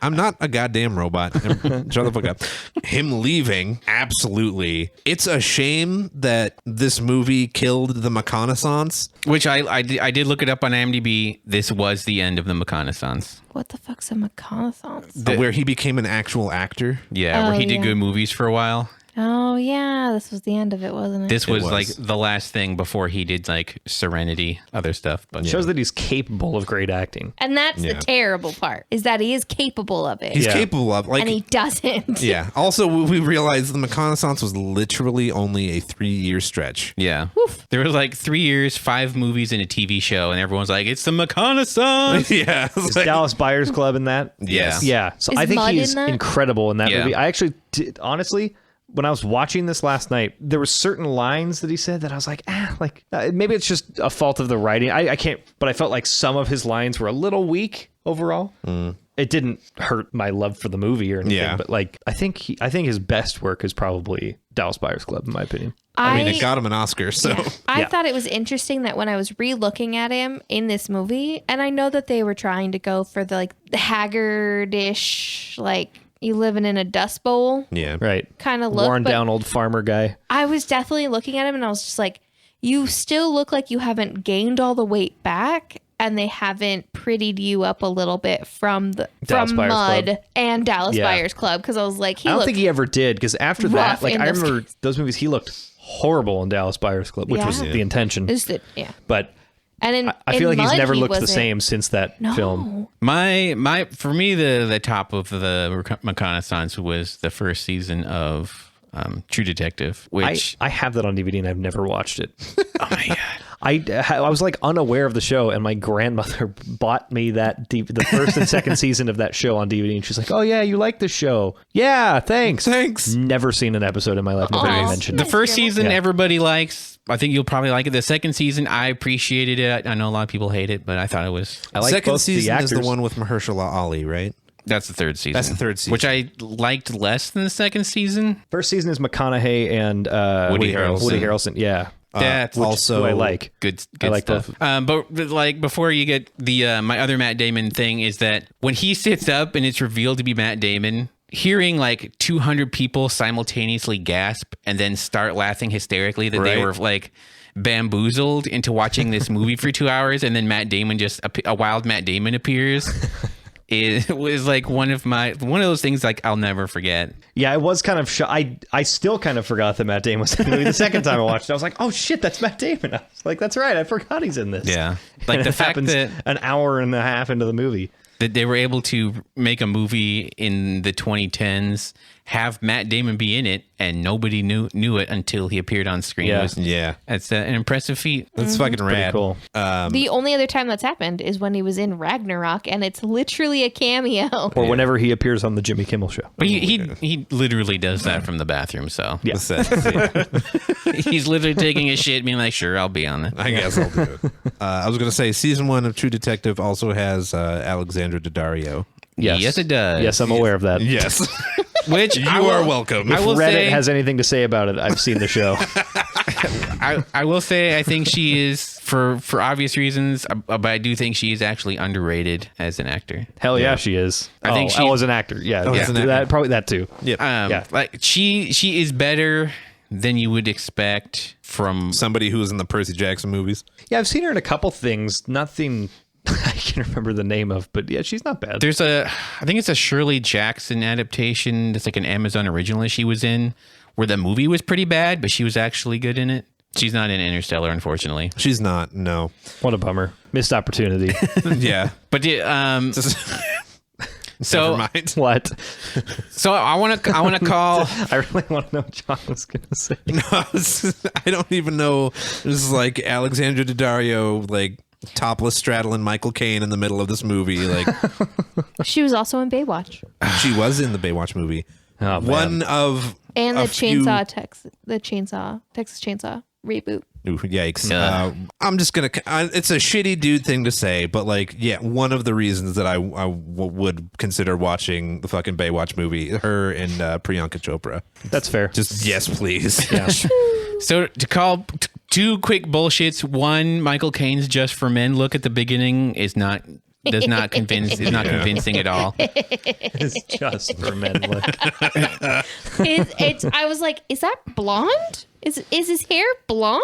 I'm not a goddamn robot. Shut the fuck up. Him leaving, absolutely. It's a shame that this movie killed the reconnaissance. Which I did look it up on IMDb. This was the end of the reconnaissance. What the fuck's a reconnaissance? Where he became an actual actor. Yeah, where Oh, he did yeah. good movies for a while. Oh, yeah. This was the end of it, wasn't it? This was, was. like the last thing before he did like Serenity, other stuff. But Shows that he's capable of great acting. and that's Yeah. the terrible part, is that he is capable of it. He's Yeah. capable of, like, and he doesn't. yeah. Also, we realized the reconnaissance was literally only a 3-year stretch. yeah, there was like 3 years, 5 movies, and a TV show, and everyone's like, "It's the reconnaissance." Yeah. it's Is like- Dallas Buyers Club in that? Yes. Yeah. So Is I think Mud he's in that? incredible in that Yeah. movie. I actually, honestly, when I was watching this last night, there were certain lines that he said that I was like, maybe it's just a fault of the writing. I can't, but I felt like some of his lines were a little weak overall. It didn't hurt my love for the movie or anything, Yeah. but like, I think his best work is probably Dallas Buyers Club, in my opinion. I mean, it got him an Oscar, so. I Yeah. thought it was interesting that when I was re-looking at him in this movie, and I know that they were trying to go for the like the Haggardish, like you living in a dust bowl Yeah. Right. kind of look. Worn but down old farmer guy. I was definitely looking at him, and I was just like, you still look like you haven't gained all the weight back, and they haven't prettied you up a little bit from Dallas Buyers Mud Club. and Dallas Yeah. Buyers Club, because I was like, I don't looked think he ever did, because after that, rough like in I those remember guys. those movies, he looked horrible in Dallas Buyers Club, which was Yeah. the intention. Is that yeah? But And in, I feel in like he's Mud, never he looked the wasn't- same since that film. My for me the top of the reconnaissance was the first season of True Detective, which I have that on DVD and I've never watched it. oh my god, I was like unaware of the show, and my grandmother bought me the first and second season of that show on DVD, and she's like, "Oh yeah, you like this show? Yeah, thanks." Never seen an episode in my life. Never even mentioned The it. first season everybody likes. I think you'll probably like it. The second season, I appreciated it. I know a lot of people hate it, but I thought it was. I like Second both the season is the actors. one with Mahershala Ali, right? That's the third season. That's the third season. Which I liked less than the second season. First season is McConaughey and Woody Harrelson. Woody Harrelson, yeah. That's also Who I like. good I like stuff. But like before you get the my other Matt Damon thing is that when he sits up and it's revealed to be Matt Damon, hearing like 200 people simultaneously gasp and then start laughing hysterically that they were like bamboozled into watching this movie for 2 hours, and then Matt Damon a wild Matt Damon appears. It was like one of those things like I'll never forget. Yeah, it was kind of I still kind of forgot that Matt Damon was in the movie. The second time I watched it, I was like, "Oh shit, that's Matt Damon." I was like, "That's right, I forgot he's in this." Yeah, like And the it fact happens that an hour and a half into the movie. that they were able to make a movie in the 2010s, have Matt Damon be in it, and nobody knew it until he appeared on screen. Yeah. It's an impressive feat. That's fucking Pretty rad. cool. The only other time that's happened is when he was in Ragnarok, and it's literally a cameo. Or whenever he appears on the Jimmy Kimmel Show. But he literally does that from the bathroom. So Yeah. he's literally taking a shit, being like, "Sure, I'll be on it." I guess I'll do it. I was going to say, season 1 of True Detective also has Alexandra Daddario. Yes, it does. Yes, I'm aware of that. Yes. Which You are welcome. I will Reddit say, has anything to say about it, I've seen the show. I will say I think she is for obvious reasons, but I do think she is actually underrated as an actor. Hell yeah, she is. I think she- as an actor. Yeah, as an actor. That, probably that too. Yep. Yeah. Like she is better than you would expect from. Somebody who was in the Percy Jackson movies. Yeah, I've seen her in a couple things. Nothing I can't remember the name of, but yeah, she's not bad. There's I think it's a Shirley Jackson adaptation that's like an Amazon original that she was in, where the movie was pretty bad, but she was actually good in it. She's not in Interstellar, unfortunately. She's not, no. What a bummer. Missed opportunity. Yeah. But so Never mind. What? so I want to call. I really want to know what John was going to say. No, I don't even know. This is like Alexandra Daddario, like topless straddling Michael Caine in the middle of this movie. Like She was also in Baywatch she was in the Baywatch movie. Oh, man. One of and a the few- Texas Chainsaw reboot. Ooh, yikes. I'm just gonna it's a shitty dude thing to say, but like, yeah, one of the reasons that I would consider watching the fucking Baywatch movie, her and Priyanka Chopra. That's fair. Just yes, please. Yeah. So to call two quick bullshits. One, Michael Caine's Just for Men look at the beginning is not convincing at all. It's just for men. Look. I was like, is that blonde? Is his hair blonde?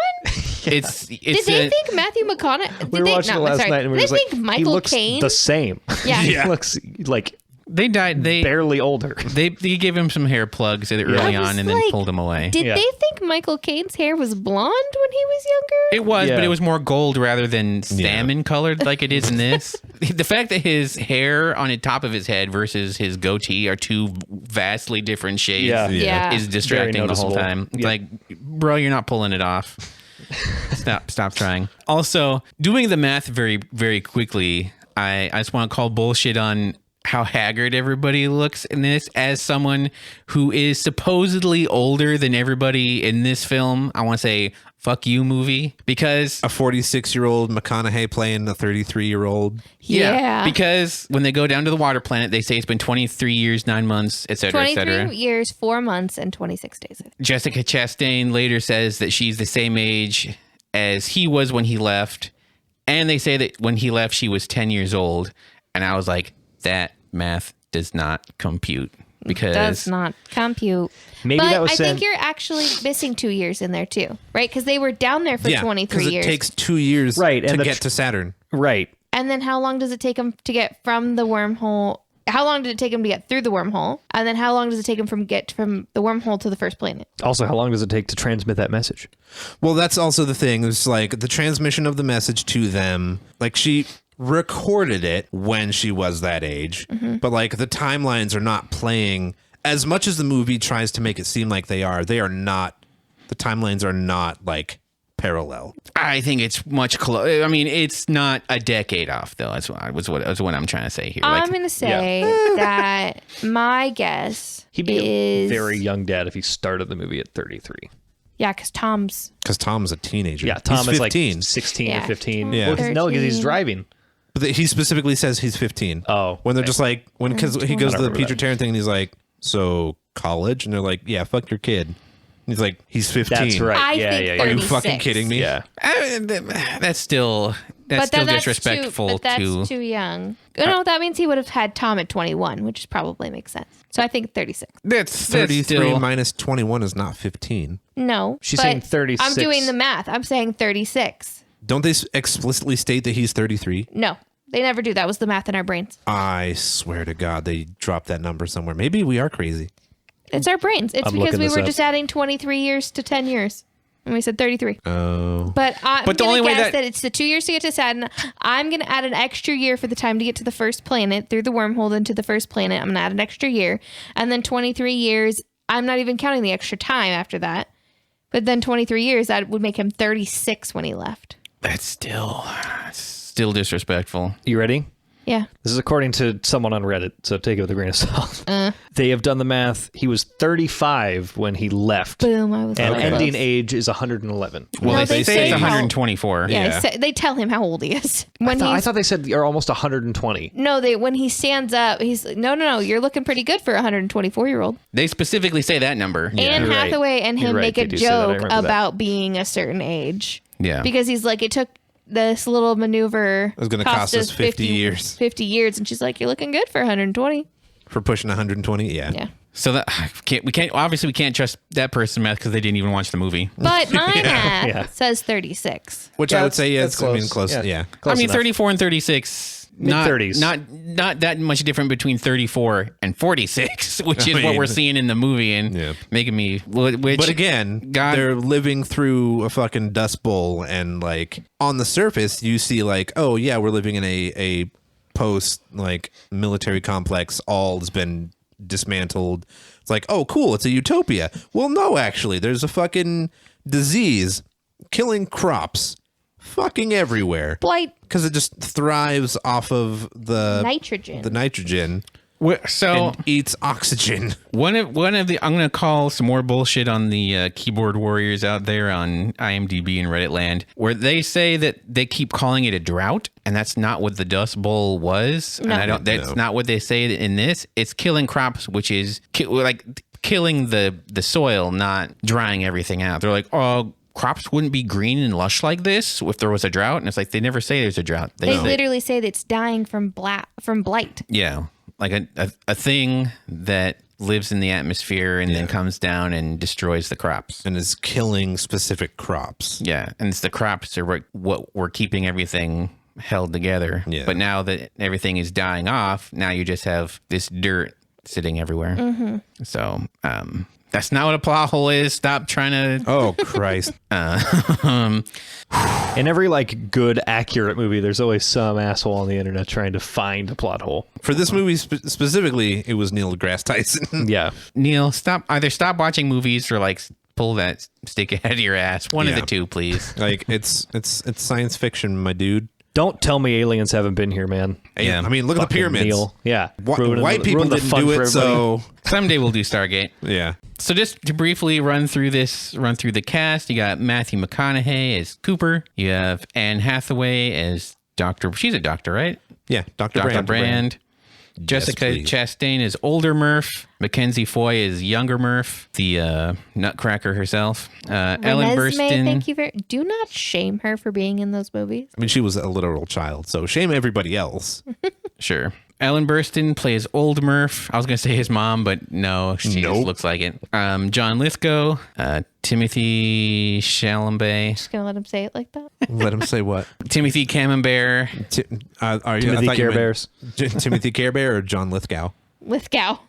Did Did they think Matthew McConaughey? We were watching it last night, and we Did were they like, think he Michael looks Caine? the same. Yeah. He looks like they died? barely older. They gave him some hair plugs early I was on and then like, pulled him away. Did Yeah. they think Michael Caine's hair was blonde when he was younger? It was, Yeah. but it was more gold rather than salmon colored like it is in this. The fact that his hair on the top of his head versus his goatee are two vastly different shades Yeah. is distracting the whole noticeable. time. It's Yeah. like, bro, you're not pulling it off. Stop trying. Also, doing the math very, very quickly, I just want to call bullshit on how haggard everybody looks in this. As someone who is supposedly older than everybody in this film, I want to say fuck you movie, because A 46-year-old McConaughey playing a 33-year-old. Yeah. because when they go down to the water planet, they say it's been 23 years, 9 months, etc., 23 etc. years, 4 months, and 26 days. Jessica Chastain later says that she's the same age as he was when he left, and they say that when he left, she was 10 years old. And I was like, that math does not compute, because Does not compute. Maybe but that was I said. think you're actually missing 2 years in there too, right? Because they were down there for 23 because years. it takes 2 years Right, and to the get to Saturn. Right. And then how long does it take them to get from the wormhole? How long did it take them to get through the wormhole? And then how long does it take them from the wormhole to the first planet? Also, how long does it take to transmit that message? Well, that's also the thing. It's like the transmission of the message to them. Like she recorded it when she was that age, but like the timelines are not playing as much as the movie tries to make it seem like they are. They are not. The timelines are not like parallel. I think it's much close. I mean, it's not a decade off, though. That's what I'm trying to say here. I'm going to say that my guess He'd be is... a very young dad if he started the movie at 33. Yeah, because Tom's a teenager. Yeah, Tom he's is like 16. 16 Yeah, or 15. Yeah. Well, no, because he's 13. driving. But he specifically says he's 15. Oh, When they're just like, because he goes to the remember Peter that. Tarrant thing and he's like, so college? And they're like, yeah, fuck your kid. And he's like, he's 15. That's right. I yeah, think yeah, Are yeah. you 36. fucking kidding me? Yeah. That's still disrespectful But that's to. too young. No, that means he would have had Tom at 21, which probably makes sense. So I think 36. That's 33 still. minus 21 is not 15. No. She's but saying 36. I'm doing the math. I'm saying 36. Don't they explicitly state that he's 33? No, they never do. That was the math in our brains. I swear to God, they dropped that number somewhere. Maybe we are crazy. It's our brains. It's I'm because looking we this were up. just adding 23 years to 10 years. And we said 33. Oh. But I'm But the going only to way guess that it's the 2 years to get to Saturn. I'm going to add an extra year for the time to get to the first planet through the wormhole into the first planet. I'm going to add an extra year. And then 23 years, I'm not even counting the extra time after that. But then 23 years, that would make him 36 when he left. That's still disrespectful. You ready? Yeah. This is according to someone on Reddit, so take it with a grain of salt. They have done the math. He was 35 when he left. Boom. I was And so ending close. age is 111. Well, No, they they say say it's how- 124. Yeah, they tell him how old he is. When I he's thought they said you're almost 120. no, when he stands up, he's like, no, you're looking pretty good for a 124-year-old. They specifically say that number. Anne you're right. Hathaway and You're him right, make they a do say that. I joke remember that. about being a certain age. Yeah. Because he's like, it took this little maneuver. It was gonna cost us 50 years. 50 years. And she's like, you're looking good for 120. For pushing 120? Yeah. Yeah. So that we can't trust that person's math because they didn't even watch the movie. But my math Yeah. says 36. Which Yeah, I would say, that's I mean, close. Yeah. Close I mean, enough. 34 and 36, Mid-30s. not that much different between 34 and 46, which is what mean- we're seeing in the movie and Yeah. making me. Which, But again, God- they're living through a fucking dust bowl, and like on the surface, you see like, oh yeah, we're living in a post like military complex. All has been dismantled. It's like, oh cool, it's a utopia. Well, no, actually, there's a fucking disease killing crops, fucking everywhere, Blight because it just thrives off of the nitrogen. nitrogen so and eats oxygen. one of the I'm gonna call some more bullshit on the keyboard warriors out there on IMDb and Reddit land, where they say that they keep calling it a drought, and that's not what the Dust Bowl was. No. And I don't. That's not what they say in this. It's killing crops, which is killing the soil, not drying everything out. They're like, oh, crops wouldn't be green and lush like this if there was a drought, and it's like they never say there's a drought. they say, literally say that it's dying from blight. yeah, like a thing that lives in the atmosphere and then comes down and destroys the crops. And is killing specific crops. Yeah, and it's the crops are what we're keeping everything held together. Yeah. But now that everything is dying off, now you just have this dirt sitting everywhere. So that's not what a plot hole is. Stop trying to. Oh Christ. In every like good, accurate movie, there's always some asshole on the internet trying to find a plot hole. For this movie specifically, it was Neil deGrasse Tyson. Yeah. Neil, stop watching movies or like pull that stick out of your ass. One of Yeah. the two, please. Like it's science fiction, my dude. Don't tell me aliens haven't been here, man. Yeah. I mean, look at the Fucking pyramids. Neil. Yeah. White people ruined the didn't fun do for it, so Someday we'll do Stargate. yeah. So just to briefly run through the cast, you got Matthew McConaughey as Cooper. You have Anne Hathaway as Doctor. She's a doctor, right? Yeah, Dr. Dr. Brand. Brand. Jessica please. Chastain is older Murph. Mackenzie Foy is younger Murph. The Nutcracker herself. Ellen Renesmee, Burstyn. thank you very. Do not shame her for being in those movies. I mean, she was a literal child, so shame everybody else. Sure. Ellen Burstyn plays old Murph. I was going to say his mom, but no, she just looks like it. John Lithgow. Timothy Chalamet. Just gonna let him say it like that. Let him say what? Timothy Camembert. Timothy Care Bears. Timothy Care Bear or John Lithgow? Lithgow.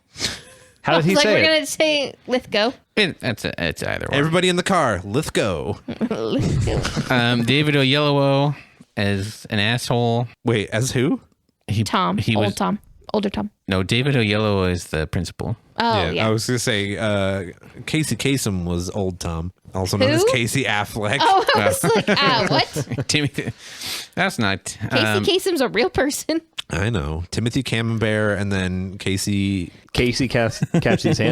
How did he like say we're it? gonna say Lithgow. It's either one. Everybody in the car, Lithgow. Lithgow. David Oyelowo as an asshole. Wait, as who? Tom. He Old was Tom. Older Tom. no David Oyelowo is the principal. Oh yeah. I was gonna say Casey Kasem was old Tom. also known as Who? Casey Affleck. Oh, I was like, what? Timothy. That's not. Casey Kasem's a real person. I know. Timothy Camembert and then Casey. Catch These Hands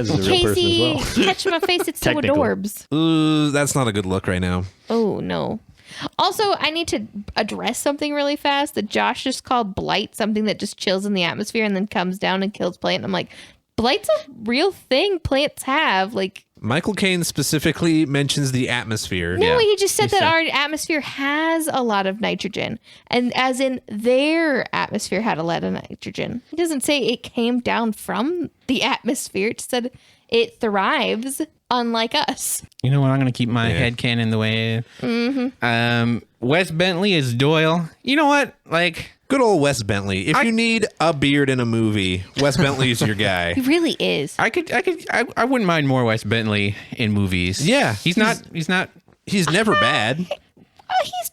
is a real person Casey, as well. catch my face. It's so Technically. adorbs. Ooh, that's not a good look right now. Oh, no. Also, I need to address something really fast that Josh just called blight, something that just chills in the atmosphere and then comes down and kills plant. I'm like, blight's a real thing plants have. Like, Michael Caine specifically mentions the atmosphere. no, Yeah. he just said He that said- our atmosphere has a lot of nitrogen. And as in their atmosphere had a lot of nitrogen. He doesn't say it came down from the atmosphere. It just said it thrives unlike us. You know what? I'm going to keep my Yeah. headcanon the way. Wes Bentley is Doyle. You know what? Like, Good old Wes Bentley. If you need a beard in a movie, Wes Bentley's your guy. He really is. I wouldn't mind more Wes Bentley in movies. Yeah. He's not. He's never bad. He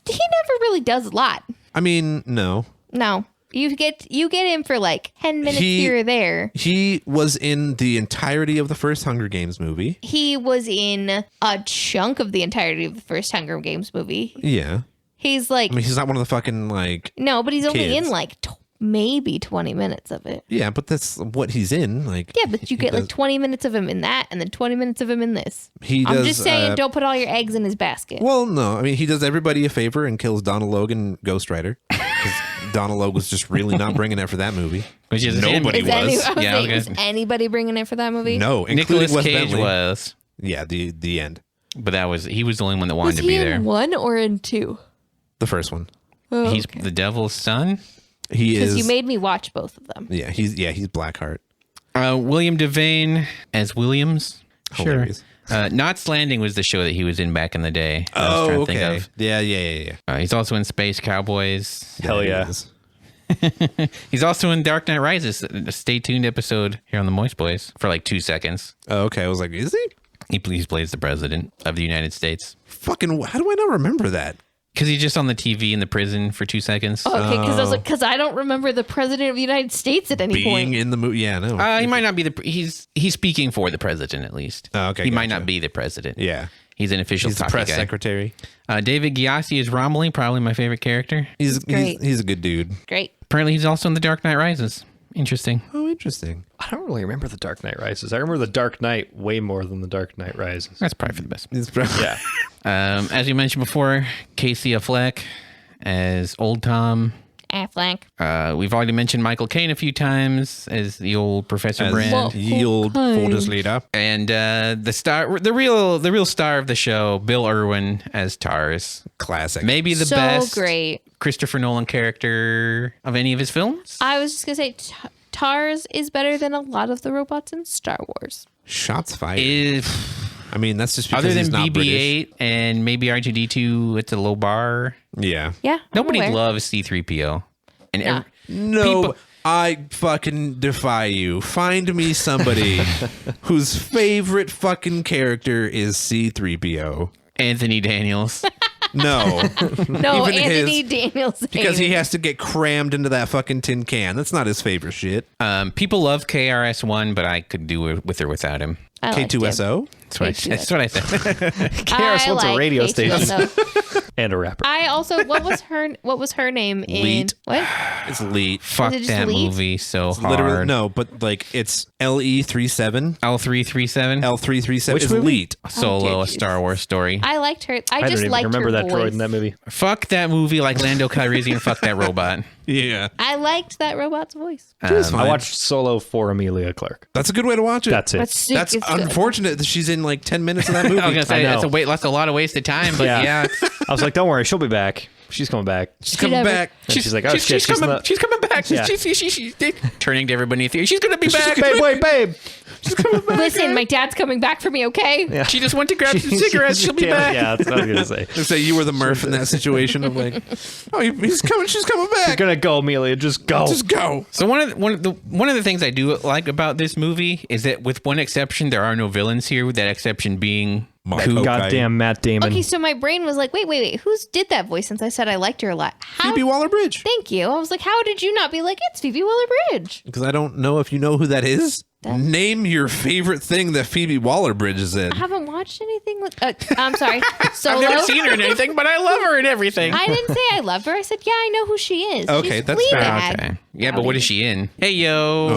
never really does a lot. I mean, no. No. You get him for like 10 minutes He- here or there. He was in the entirety of the first Hunger Games movie. He was in a chunk of the entirety of the first Hunger Games movie. Yeah. He's like, I mean, he's not one of the fucking, like... no, but he's only kids. in like maybe 20 minutes of it. Yeah, but that's what he's in. Like, Yeah, but you get like does- 20 minutes of him in that and then 20 minutes of him in this. He I'm does, just saying, don't put all your eggs in his basket. Well, no. I mean, he does everybody a favor and kills Donald Logan, Ghost Rider. Because Donald Logan was just really not bringing it for that movie. Which is Nobody is, was. I was Yeah, saying, okay. was anybody bringing it for that movie? No, including Nicolas Wes Cage Bentley. was, Yeah, the end. but he was the only one that wanted Was to be he there. in 1 or in 2? The first one. Oh, He's the devil's son. He because is. you made me watch both of them. Yeah, he's Blackheart. William Devane as Williams. Hilarious. Knots Landing was the show that he was in back in the day. I was trying to think of. Yeah. He's also in Space Cowboys. Hell he yeah. is. He's also in Dark Knight Rises. A stay tuned episode here on the Moist Boys for like 2 seconds. Oh, okay. I was like, is he? He plays the president of the United States Fucking, how do I not remember that? because he's just on the TV in the prison for 2 seconds. Oh, okay, because I was like, because I don't remember the president of the United States at any Being point. in the movie. Yeah, no. He might not be he's speaking for the president at least. Oh, okay, He might gotcha. not be the president. Yeah. He's an official He's the talkie press guy. secretary. David Gyasi is Romilly, probably my favorite character. He's great. he's a good dude. Great. Apparently, he's also in The Dark Knight Rises. Interesting. Oh, interesting. I don't really remember The Dark Knight Rises. I remember The Dark Knight way more than The Dark Knight Rises. That's probably for the best. He's Yeah. As you mentioned before, Casey Affleck as Old Tom. Affleck. We've already mentioned Michael Caine a few times as the old Professor Brand. Well- Yield Folders leader. And the real star of the show, Bill Irwin as Tars. Classic. Maybe the So best great. Christopher Nolan character of any of his films. I was just going to say, TARS is better than a lot of the robots in Star Wars. Shots fired. If I mean, that's just because other than he's not British. BB-8 and maybe R2-D2, it's a low bar. Yeah. Yeah. I'm Nobody aware. loves C-3PO. And Nah. No, People- I fucking defy you. Find me somebody whose favorite fucking character is C-3PO. Anthony Daniels. No. No, Even Anthony his- Daniels. Because he hated has to get crammed into that fucking tin can. That's not his favorite shit. People love KRS-One, but I could do it with or without him. I liked him. K2SO? That's what I said. KRS-One's a like radio K2SO. station and a rapper. I also what was her name in Leet. what? It's Leet. Fuck it just that Leet? movie so Literally, hard. no, but like it's LE37. L337. L337 Which is movie? Leet. Solo, a jeez. Star Wars story. I liked her. I I just don't liked even remember her that voice. droid in that movie. Fuck that movie like Lando Calrissian. Fuck that robot. Yeah. I liked that robot's voice. It's fine. I watched Solo for Amelia Clarke. That's a good way to watch it. That's it. That's That's unfortunate that she's in like 10 minutes of that movie. I was gonna say I know. that's a lot of wasted time, but yeah. I was like, don't worry, she'll be back. She's coming back. She's coming never- back. And she's like, oh shit, she's coming. not. She's coming back. Yeah. She's turning to everybody in the theater. She's gonna be back. Babe, wait, babe. Listen, my dad's coming back for me, okay? Yeah. She just went to grab some cigarettes. She'll be back. Yeah, that's what I was gonna say. Say you were the Murph in that situation of like, oh, he's coming. She's coming back. You're gonna go, Amelia. Just go. Just go. So one of the things I do like about this movie is that with one exception, there are no villains here. With that exception being Hawkeye. Goddamn Matt Damon. Okay, so my brain was like, wait. Who's did that voice since I said I liked her a lot? How? Phoebe Waller-Bridge. Thank you. I was like, how did you not be like, it's Phoebe Waller-Bridge? Because I don't know if you know who that is. Name your favorite thing that Phoebe Waller-Bridge is in. I haven't watched anything with. I'm sorry. Solo. I've never seen her in anything, but I love her in everything. I didn't say I loved her. I said, yeah, I know who she is. Okay, She's that's fair. Fleabag. Okay. Yeah, but what is she in? Hey, yo.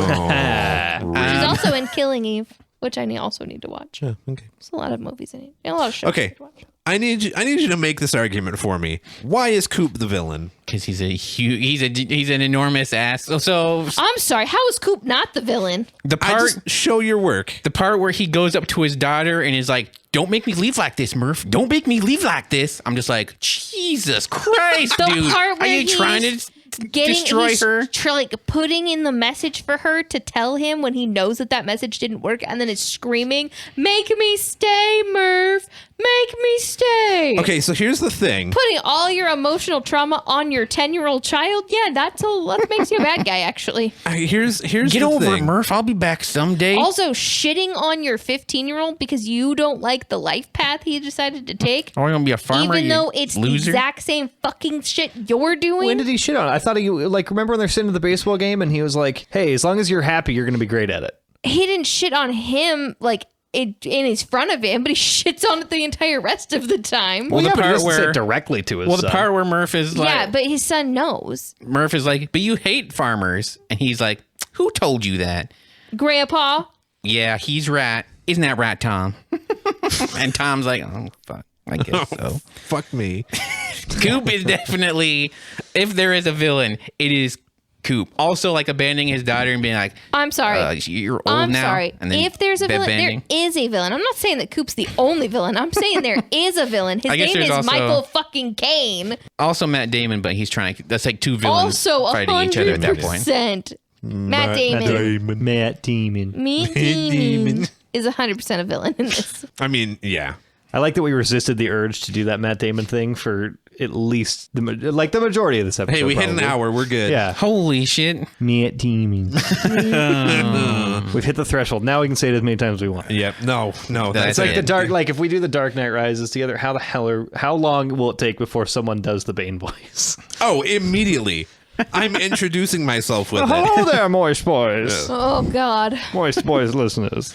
She's also in Killing Eve, which I also need to watch. Oh, okay. There's a lot of movies in it. A lot of shows. I Okay. need to watch. I need you to make this argument for me. Why is Coop the villain? Because he's a huge, he's an enormous ass. So I'm sorry. How is Coop not the villain? the I part just show your work. the part where he goes up to his daughter and is like, "Don't make me leave like this, Murph. Don't make me leave like this." I'm just like, Jesus Christ, The dude. part Are where you trying to destroy he's her? like putting in the message for her to tell him when he knows that message didn't work, and then is screaming, "Make me stay, Murph. Make me stay." Okay, so here's the thing. Putting all your emotional trauma on your 10-year-old child, yeah, that makes you a bad guy, actually. Here's Get the over thing. it, Murph. I'll be back someday. Also, shitting on your 15-year-old because you don't like the life path he decided to take, Are we gonna be a farmer? even you though it's the loser? exact same fucking shit you're doing. When did he shit on it? I thought he, like, remember when they're sitting at the baseball game and he was like, hey, as long as you're happy, you're going to be great at it. He didn't shit on him, like, in his front of him, but he shits on it the entire rest of the time. Well, the yeah, but he part doesn't say where it directly to his well, the son. part where Murph is like, Yeah, but his son knows. Murph is like, but you hate farmers, and he's like, who told you that? Grandpa. Yeah, he's right. Isn't that right, Tom? And Tom's like, oh fuck, I guess so. Fuck me. Coop is definitely, if there is a villain, it is Coop. Also, like abandoning his daughter and being like, I'm sorry. you're old I'm now. sorry. And then If there's a bed villain, bending. there is a villain. I'm not saying that Coop's the only villain. I'm saying there is a villain. His I guess name is there's also- Michael fucking Caine. Also Matt Damon, but he's trying to. That's like two villains Also, fighting each other at that point. 100%. Matt Damon. Matt Damon. Matt Damon is 100% a villain in this. I mean, yeah. I like that we resisted the urge to do that Matt Damon thing for at least the majority of this episode. Hey, we hit an probably. hour. We're good. Yeah. Holy shit. Matt Damon. We've hit the threshold. Now we can say it as many times as we want. Yep. No. That's It's like it. the dark. Like if we do the Dark Knight Rises together, how long will it take before someone does the Bane voice? Oh, immediately. I'm introducing myself with it. Hello there, Moist Boys. Oh, God. Moist Boys listeners.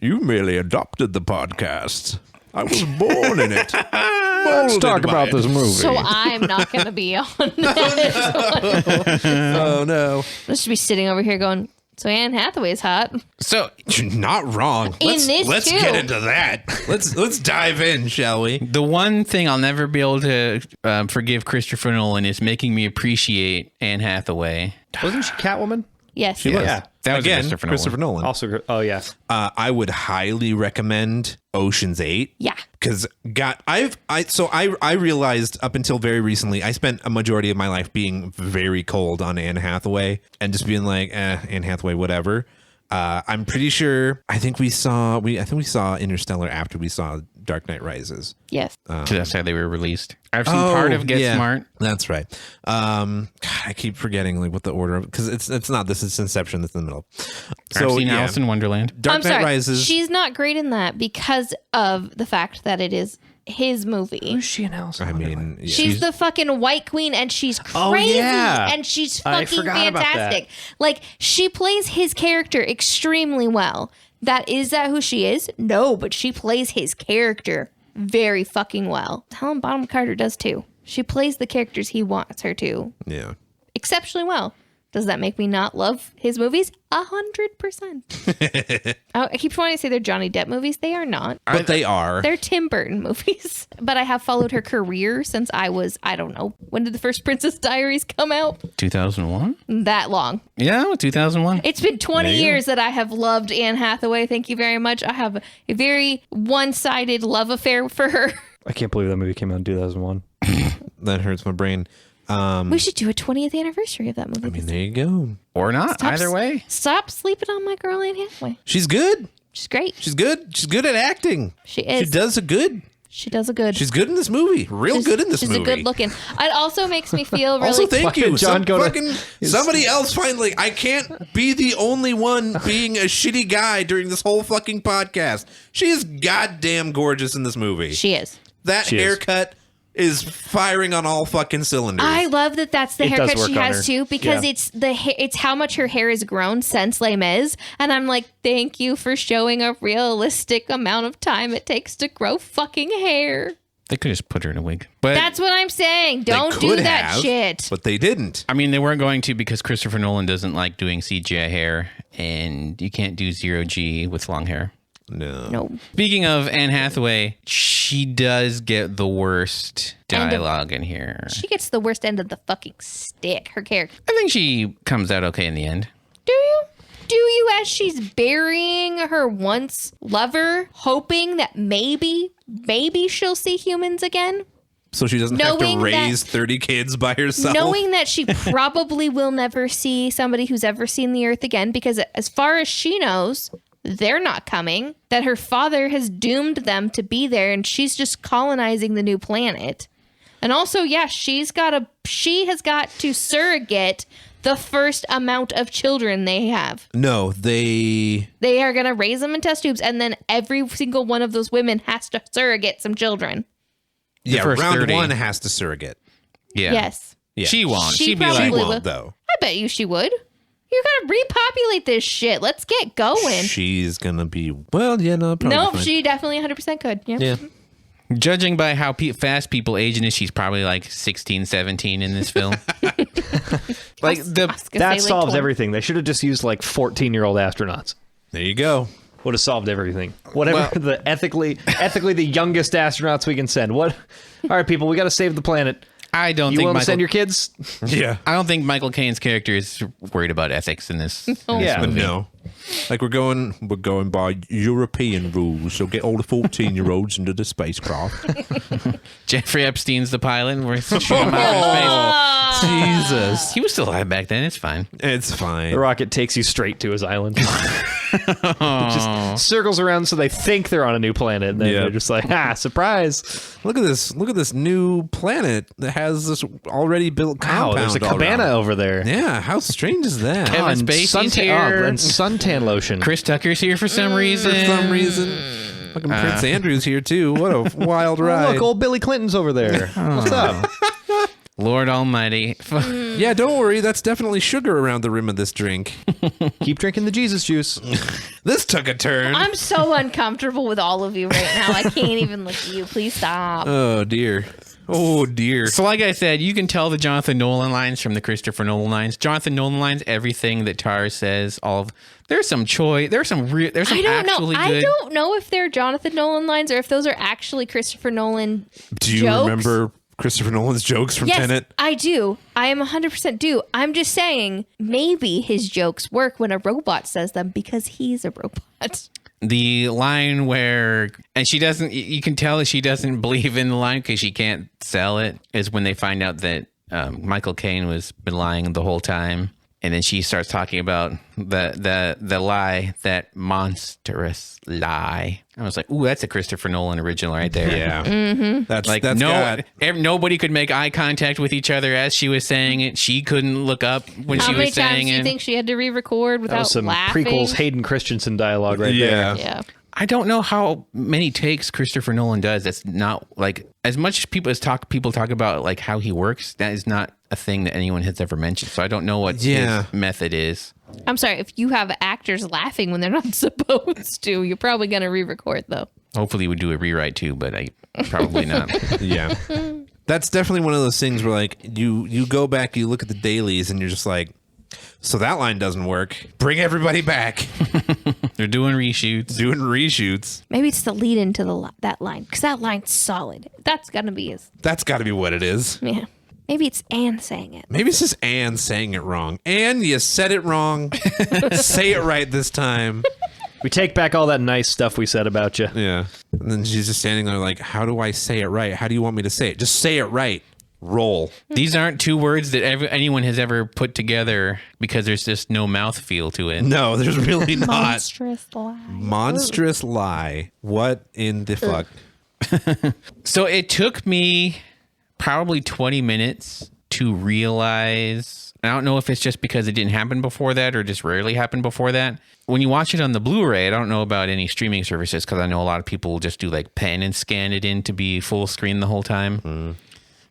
You merely adopted the podcast. I was born in it. Let's talk about this movie. So I'm not going to be on this one. Oh no. Let's just be sitting over here going, so Anne Hathaway's hot. So You're not wrong. In this let's too. get into that. Let's dive in, shall we? the one thing I'll never be able to forgive Christopher Nolan is making me appreciate Anne Hathaway. Wasn't she Catwoman? Yes. She was. Yeah. That was Again, Christopher Nolan. Also, oh yeah. I would highly recommend Ocean's 8. Yeah. Because I realized up until very recently, I spent a majority of my life being very cold on Anne Hathaway and just being like, Anne Hathaway, whatever. I'm pretty sure. I think we saw Interstellar after we saw Dark Knight Rises. Yes. That's how they were released. I've seen part of Get yeah. Smart. That's right. God, I keep forgetting like what the order of, because it's not this. It's Inception that's in the middle. So I've seen yeah. Alice in Wonderland. Dark I'm Knight sorry. Rises. She's not great in that because of the fact that it is his movie. She and Alice. I mean, yeah. She's the fucking white queen and she's crazy Oh, yeah. and she's I fucking forgot about that. fantastic. Like she plays his character extremely well. Is that who she is? No, but she plays his character very fucking well. Helen Bonham Carter does too. She plays the characters he wants her to yeah. exceptionally well. Does that make me not love his movies? 100%. I keep wanting to say they're Johnny Depp movies. They are not. But they are. They're Tim Burton movies. But I have followed her career since I was, I don't know, when did the first Princess Diaries come out? 2001? That long. Yeah, 2001. It's been 20 There you years that I have loved Anne Hathaway. Thank you very much. I have a very one-sided love affair for her. I can't believe that movie came out in 2001. That hurts my brain. We should do a 20th anniversary of that movie. I mean, there you go. Or not. Either way. Stop sleeping on my girl Anne Hathaway. She's good. She's great. She's good. She's good at acting. She is. She does a good. She does a good. She's good in this movie. Good in this movie. She's a good looking. It also makes me feel really. Also, thank you. John Somebody else finally. I can't be the only one being a shitty guy during this whole fucking podcast. She is goddamn gorgeous in this movie. She is. That haircut is firing on all fucking cylinders. I love that that's the haircut she has her. too, because it's how much her hair has grown since Les Mis, and I'm like, thank you for showing a realistic amount of time it takes to grow fucking hair. They could just put her in a wig. But That's what I'm saying. Don't do that shit. But they didn't. I mean, they weren't going to because Christopher Nolan doesn't like doing CGI hair, and you can't do 0G with long hair. No. Speaking of Anne Hathaway, she does get the worst dialogue in here. She gets the worst end of the fucking stick, her character. I think she comes out okay in the end. Do you? Do you, as she's burying her once lover, hoping that maybe she'll see humans again? So she doesn't have to Knowing raise 30 kids by herself? Knowing that she probably will never see somebody who's ever seen the Earth again, because as far as she knows, they're not coming, that her father has doomed them to be there, and she's just colonizing the new planet. And also, she has got to surrogate the first amount of children they have. No, they are going to raise them in test tubes, and then every single one of those women has to surrogate some children. Yeah, first round 30. 1 has to surrogate. Yeah. Yes. Yeah. She won't. She She'd be probably like, will. Won't, though. I bet you she would. You're going to repopulate this shit. Let's get going. She's gonna be probably Nope, fine. she definitely 100% could. Yeah. judging by how fast people age in this, she's probably like 16, 17 in this film. Like that solves everything. They should have just used like 14-year-old astronauts. There you go. Would have solved everything. Whatever the ethically the youngest astronauts we can send. What? All right, people, we got to save the planet. I don't You think want to Michael, send your kids? Yeah. I don't think Michael Caine's character is worried about ethics in this. Yeah. But no. Like we're going by European rules, so get all the 14-year-olds into the spacecraft. Jeffrey Epstein's the pilot. And we're shooting him out in space. Jesus. He was still alive back then. It's fine. It's fine. The rocket takes you straight to his island. It just circles around so they think they're on a new planet, and then they're just like, surprise. Look at this new planet that has this already built compound. Wow, there's a cabana over there. Yeah, how strange is that? Kevin Spacey's here. And suntan lotion. Chris Tucker's here for some reason. For some reason. Fucking Prince Andrew's here too. What a wild ride. Look, old Billy Clinton's over there. What's up? Lord Almighty. Yeah, don't worry. That's definitely sugar around the rim of this drink. Keep drinking the Jesus juice. This took a turn. I'm so uncomfortable with all of you right now. I can't even look at you. Please stop. Oh, dear. Oh, dear. So like I said, you can tell the Jonathan Nolan lines from the Christopher Nolan lines. Jonathan Nolan lines, everything that Tar says, there's some choice. There's some actually good. I don't know if they're Jonathan Nolan lines or if those are actually Christopher Nolan Do you jokes. remember Christopher Nolan's jokes from Yes, Tenet? I do. I am 100% do. I'm just saying maybe his jokes work when a robot says them because he's a robot. The line where, and she doesn't, you can tell that she doesn't believe in the line because she can't sell it, is when they find out that Michael Caine was been lying the whole time. And then she starts talking about the lie, that monstrous lie. I was like, ooh, that's a Christopher Nolan original right there. Yeah. Mm-hmm. That's Like nobody could make eye contact with each other as she was saying it. She couldn't look up when How she many was times saying do you it. think she had to re-record That without was some laughing? prequels Hayden Christensen dialogue right there. Yeah. I don't know how many takes Christopher Nolan does. That's not like as much people talk about like how he works. That is not a thing that anyone has ever mentioned. So I don't know what his method is. I'm sorry, if you have actors laughing when they're not supposed to, you're probably going to re-record though. Hopefully we do a rewrite too, but I probably not. Yeah. That's definitely one of those things where like you go back, you look at the dailies and you're just like, so that line doesn't work. Bring everybody back. They're doing reshoots. Maybe it's the lead into that line because that line's solid. That's got to be his. That's got to be what it is. Yeah. Maybe it's Anne saying it. Maybe it's just Anne saying it wrong. Anne, you said it wrong. Say it right this time. We take back all that nice stuff we said about you. Yeah. And then she's just standing there like, how do I say it right? How do you want me to say it? Just say it right. Roll. These aren't two words that anyone has ever put together because there's just no mouthfeel to it. No, there's really not. Monstrous lie. Monstrous lie. What in the fuck? So it took me probably 20 minutes to realize. I don't know if it's just because it didn't happen before that or just rarely happened before that. When you watch it on the Blu-ray, I don't know about any streaming services because I know a lot of people just do like pen and scan it in to be full screen the whole time.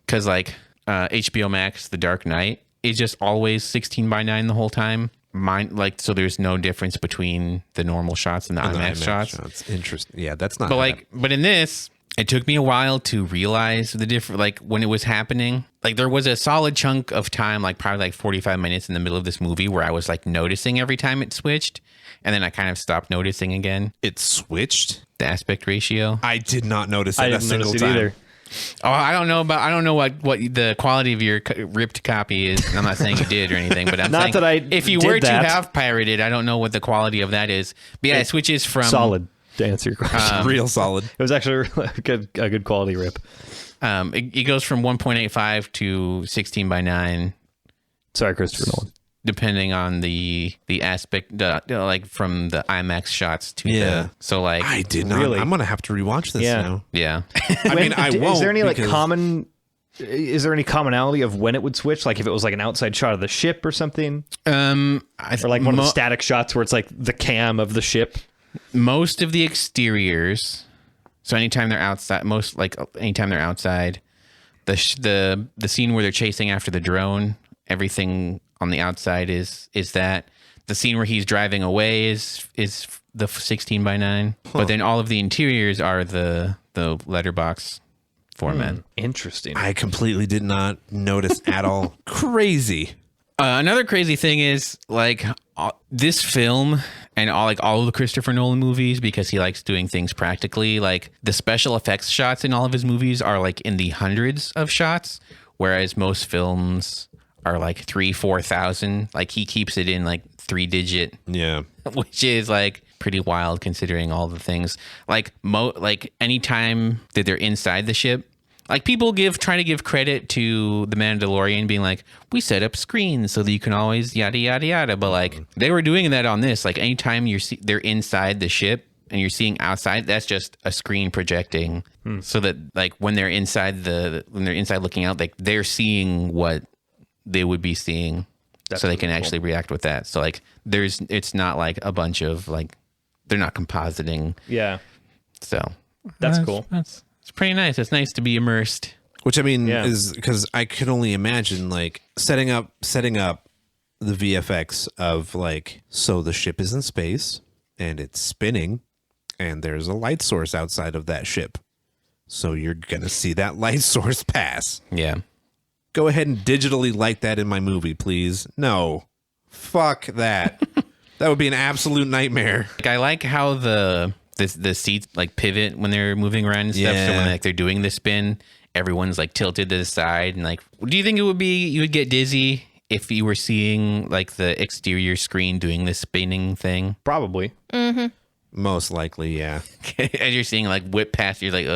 Because like HBO Max, The Dark Knight is just always 16:9 the whole time. Mine, like, so there's no difference between the normal shots and the IMAX shots. Interesting. Yeah, that's not. But like, but in this, it took me a while to realize the different, like when it was happening, like there was a solid chunk of time, like probably like 45 minutes in the middle of this movie where I was like noticing every time it switched. And then I kind of stopped noticing again. It switched? The aspect ratio. I did not notice it I a didn't single notice it time. either. Oh, I don't know what the quality of your ripped copy is. And I'm not saying you did or anything, but I'm Not saying that I if you did were that. to have pirated, I don't know what the quality of that is. But yeah, it switches from Solid, to answer your question. Real solid. It was actually a good quality rip. It goes from 1.85 to 16:9. Sorry, Christopher Nolan. Depending on the aspect, like from the IMAX shots to Yeah. so like I did not. Really? I'm gonna have to rewatch this Yeah. now. yeah. I mean, I won't. Is there any like because- common? Is there any commonality of when it would switch? Like if it was like an outside shot of the ship or something, or like one of the static shots where it's like the cam of the ship. Most of the exteriors, so anytime they're outside, anytime they're outside, the scene where they're chasing after the drone, everything on the outside is that. The scene where he's driving away is the 16:9, but then all of the interiors are the letterbox format. Interesting. I completely did not notice at all. Crazy. Another crazy thing is like this film and all of the Christopher Nolan movies, because he likes doing things practically, like the special effects shots in all of his movies are like in the hundreds of shots, whereas most films are like 3,000-4,000. Like he keeps it in like 3-digit, Yeah. which is like pretty wild considering all the things. Like anytime that they're inside the ship, like people trying to give credit to the Mandalorian being like, we set up screens so that you can always yada yada yada, but like they were doing that on this. Like anytime they're inside the ship and you're seeing outside, that's just a screen projecting, so that like when they're inside looking out, like they're seeing what they would be seeing. So they can actually react with that. So like it's not like a bunch of like, they're not compositing. Yeah, So that's cool. It's pretty nice. It's nice to be immersed. Which I mean Yeah. is because I could only imagine like setting up the VFX of like, so the ship is in space and it's spinning and there's a light source outside of that ship. So you're going to see that light source pass. Yeah. Go ahead and digitally light that in my movie, please. No. Fuck that. That would be an absolute nightmare. Like I like how the seats like pivot when they're moving around and stuff. So when like they're doing the spin, everyone's like tilted to the side. And like, do you think you would get dizzy if you were seeing like the exterior screen doing this spinning thing? Probably. Most likely, yeah. As you're seeing like whip past, you're like,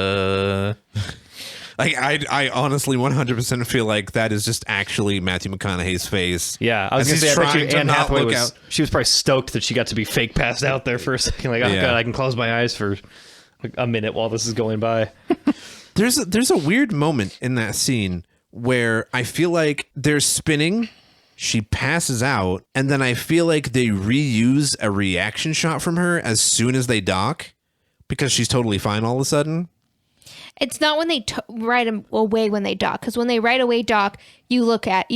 Like I honestly 100% feel like that is just actually Matthew McConaughey's face. Yeah, I was As gonna he's say. I bet trying you to Anne not Hathaway look was. out. She was probably stoked that she got to be fake passed out there for a second. Like, oh Yeah. god, I can close my eyes for a minute while this is going by. There's a weird moment in that scene where I feel like they're spinning, she passes out, and then I feel like they reuse a reaction shot from her as soon as they dock because she's totally fine all of a sudden. It's not when they right away when they dock, because when they right away dock, you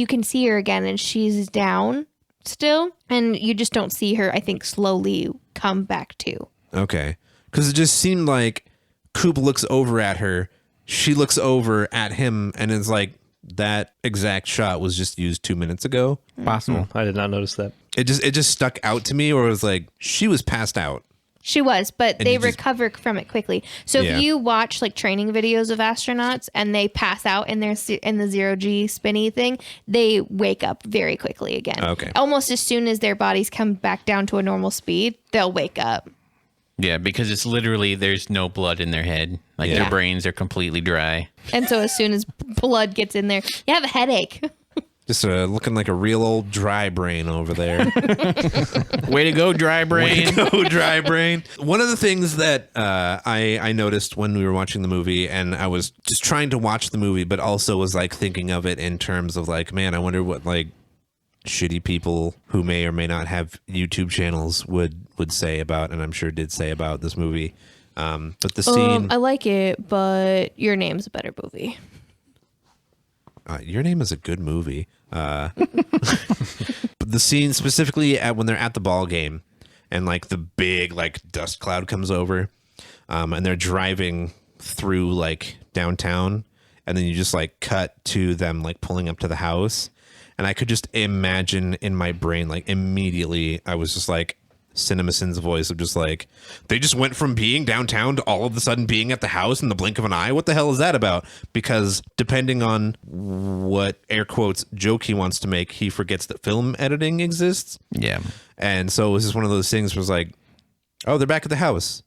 can see her again and she's down still, and you just don't see her, I think, slowly come back to. Okay. Because it just seemed like Coop looks over at her, she looks over at him, and it's like that exact shot was just used 2 minutes ago. possible. I did not notice that. It just stuck out to me, or it was like she was passed out. She was, but they you just- recover from it quickly. So Yeah. if you watch like training videos of astronauts and they pass out in the 0G spinny thing, they wake up very quickly again. Okay. Almost as soon as their bodies come back down to a normal speed, they'll wake up. Yeah, because it's literally there's no blood in their head. Like Yeah. their brains are completely dry. And so as soon as blood gets in there, you have a headache. Just looking like a real old dry brain over there. Way to go, dry brain. Go dry brain. One of the things that I noticed when we were watching the movie, and I was just trying to watch the movie, but also was like thinking of it in terms of like, man, I wonder what like shitty people who may or may not have YouTube channels would say about, and I'm sure did say about this movie. But the scene, I like it, but Your Name's a better movie. Your Name is a good movie. But the scene specifically when they're at the ball game and like the big like dust cloud comes over, and they're driving through like downtown, and then you just like cut to them like pulling up to the house, and I could just imagine in my brain like immediately I was just like CinemaSin's voice of just like, they just went from being downtown to all of a sudden being at the house in the blink of an eye. What the hell is that about? Because depending on what air quotes joke he wants to make, he forgets that film editing exists. Yeah. And so it was just one of those things where it's like, oh, they're back at the house.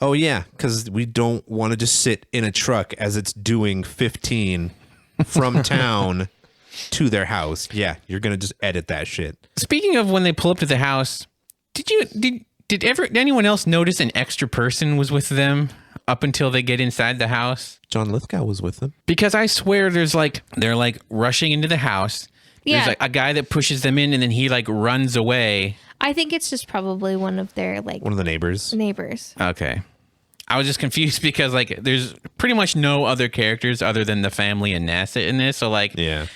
Oh yeah, because we don't want to just sit in a truck as it's doing 15 from town to their house. Yeah, you're gonna just edit that shit. Speaking of when they pull up to the house, did anyone else notice an extra person was with them up until they get inside the house? John Lithgow was with them. Because I swear they're like rushing into the house. Yeah. There's like a guy that pushes them in and then he like runs away. I think it's just probably one of their like One of the neighbors. Okay. I was just confused because like there's pretty much no other characters other than the family and NASA in this. So like Yeah.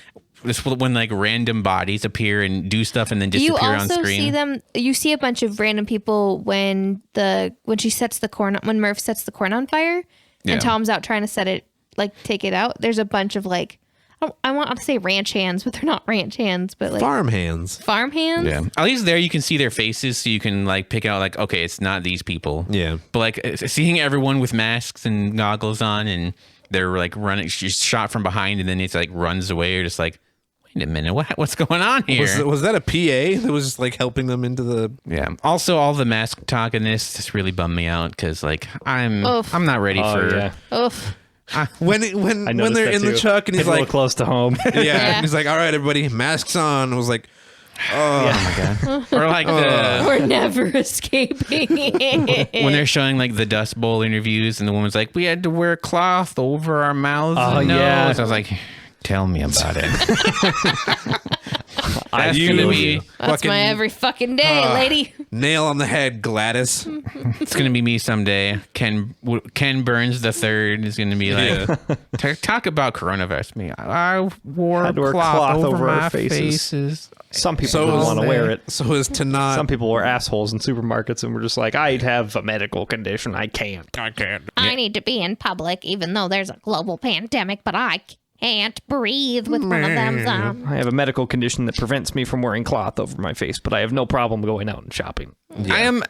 this when like random bodies appear and do stuff and then disappear on You also screen. see them. You see a bunch of random people when Murph sets the corn on fire, Yeah. and Tom's out trying to set it, like take it out. There's a bunch of like, I want to say ranch hands, but they're not ranch hands, but like Farm hands. farm hands. Yeah. At least there you can see their faces so you can like pick out like, okay, it's not these people. Yeah. But like seeing everyone with masks and goggles on and they're like running, she's shot from behind and then it's like runs away. You're just like, wait a minute, what's going on here? Was that a PA that was just like helping them into the? Yeah. Also, all the mask talk in this just really bummed me out because like I'm not ready for. Yeah. Oof. When I when noticed they're that in the too. truck and he's Hit a little like, close to home. yeah, Yeah. he's like, all right, everybody, masks on. I was like, Or like We're never escaping it. when they're showing like the Dust Bowl interviews and the woman's like, we had to wear cloth over our mouths and nose. yeah. I was like, tell me about it. I That's feel gonna you. be That's my every fucking day, lady. nail on the head, Gladys. it's gonna be me someday. Ken Burns the third is gonna be like, talk about coronavirus. Me, I wore Had to wear cloth over our my faces. faces. Some people So don't is want to that- wear it. So as to not. Some people were assholes in supermarkets and were just like, I have a medical condition. I can't. I need to be in public, even though there's a global pandemic, but I can't breathe with one of them. I have a medical condition that prevents me from wearing cloth over my face, but I have no problem going out and shopping. I am.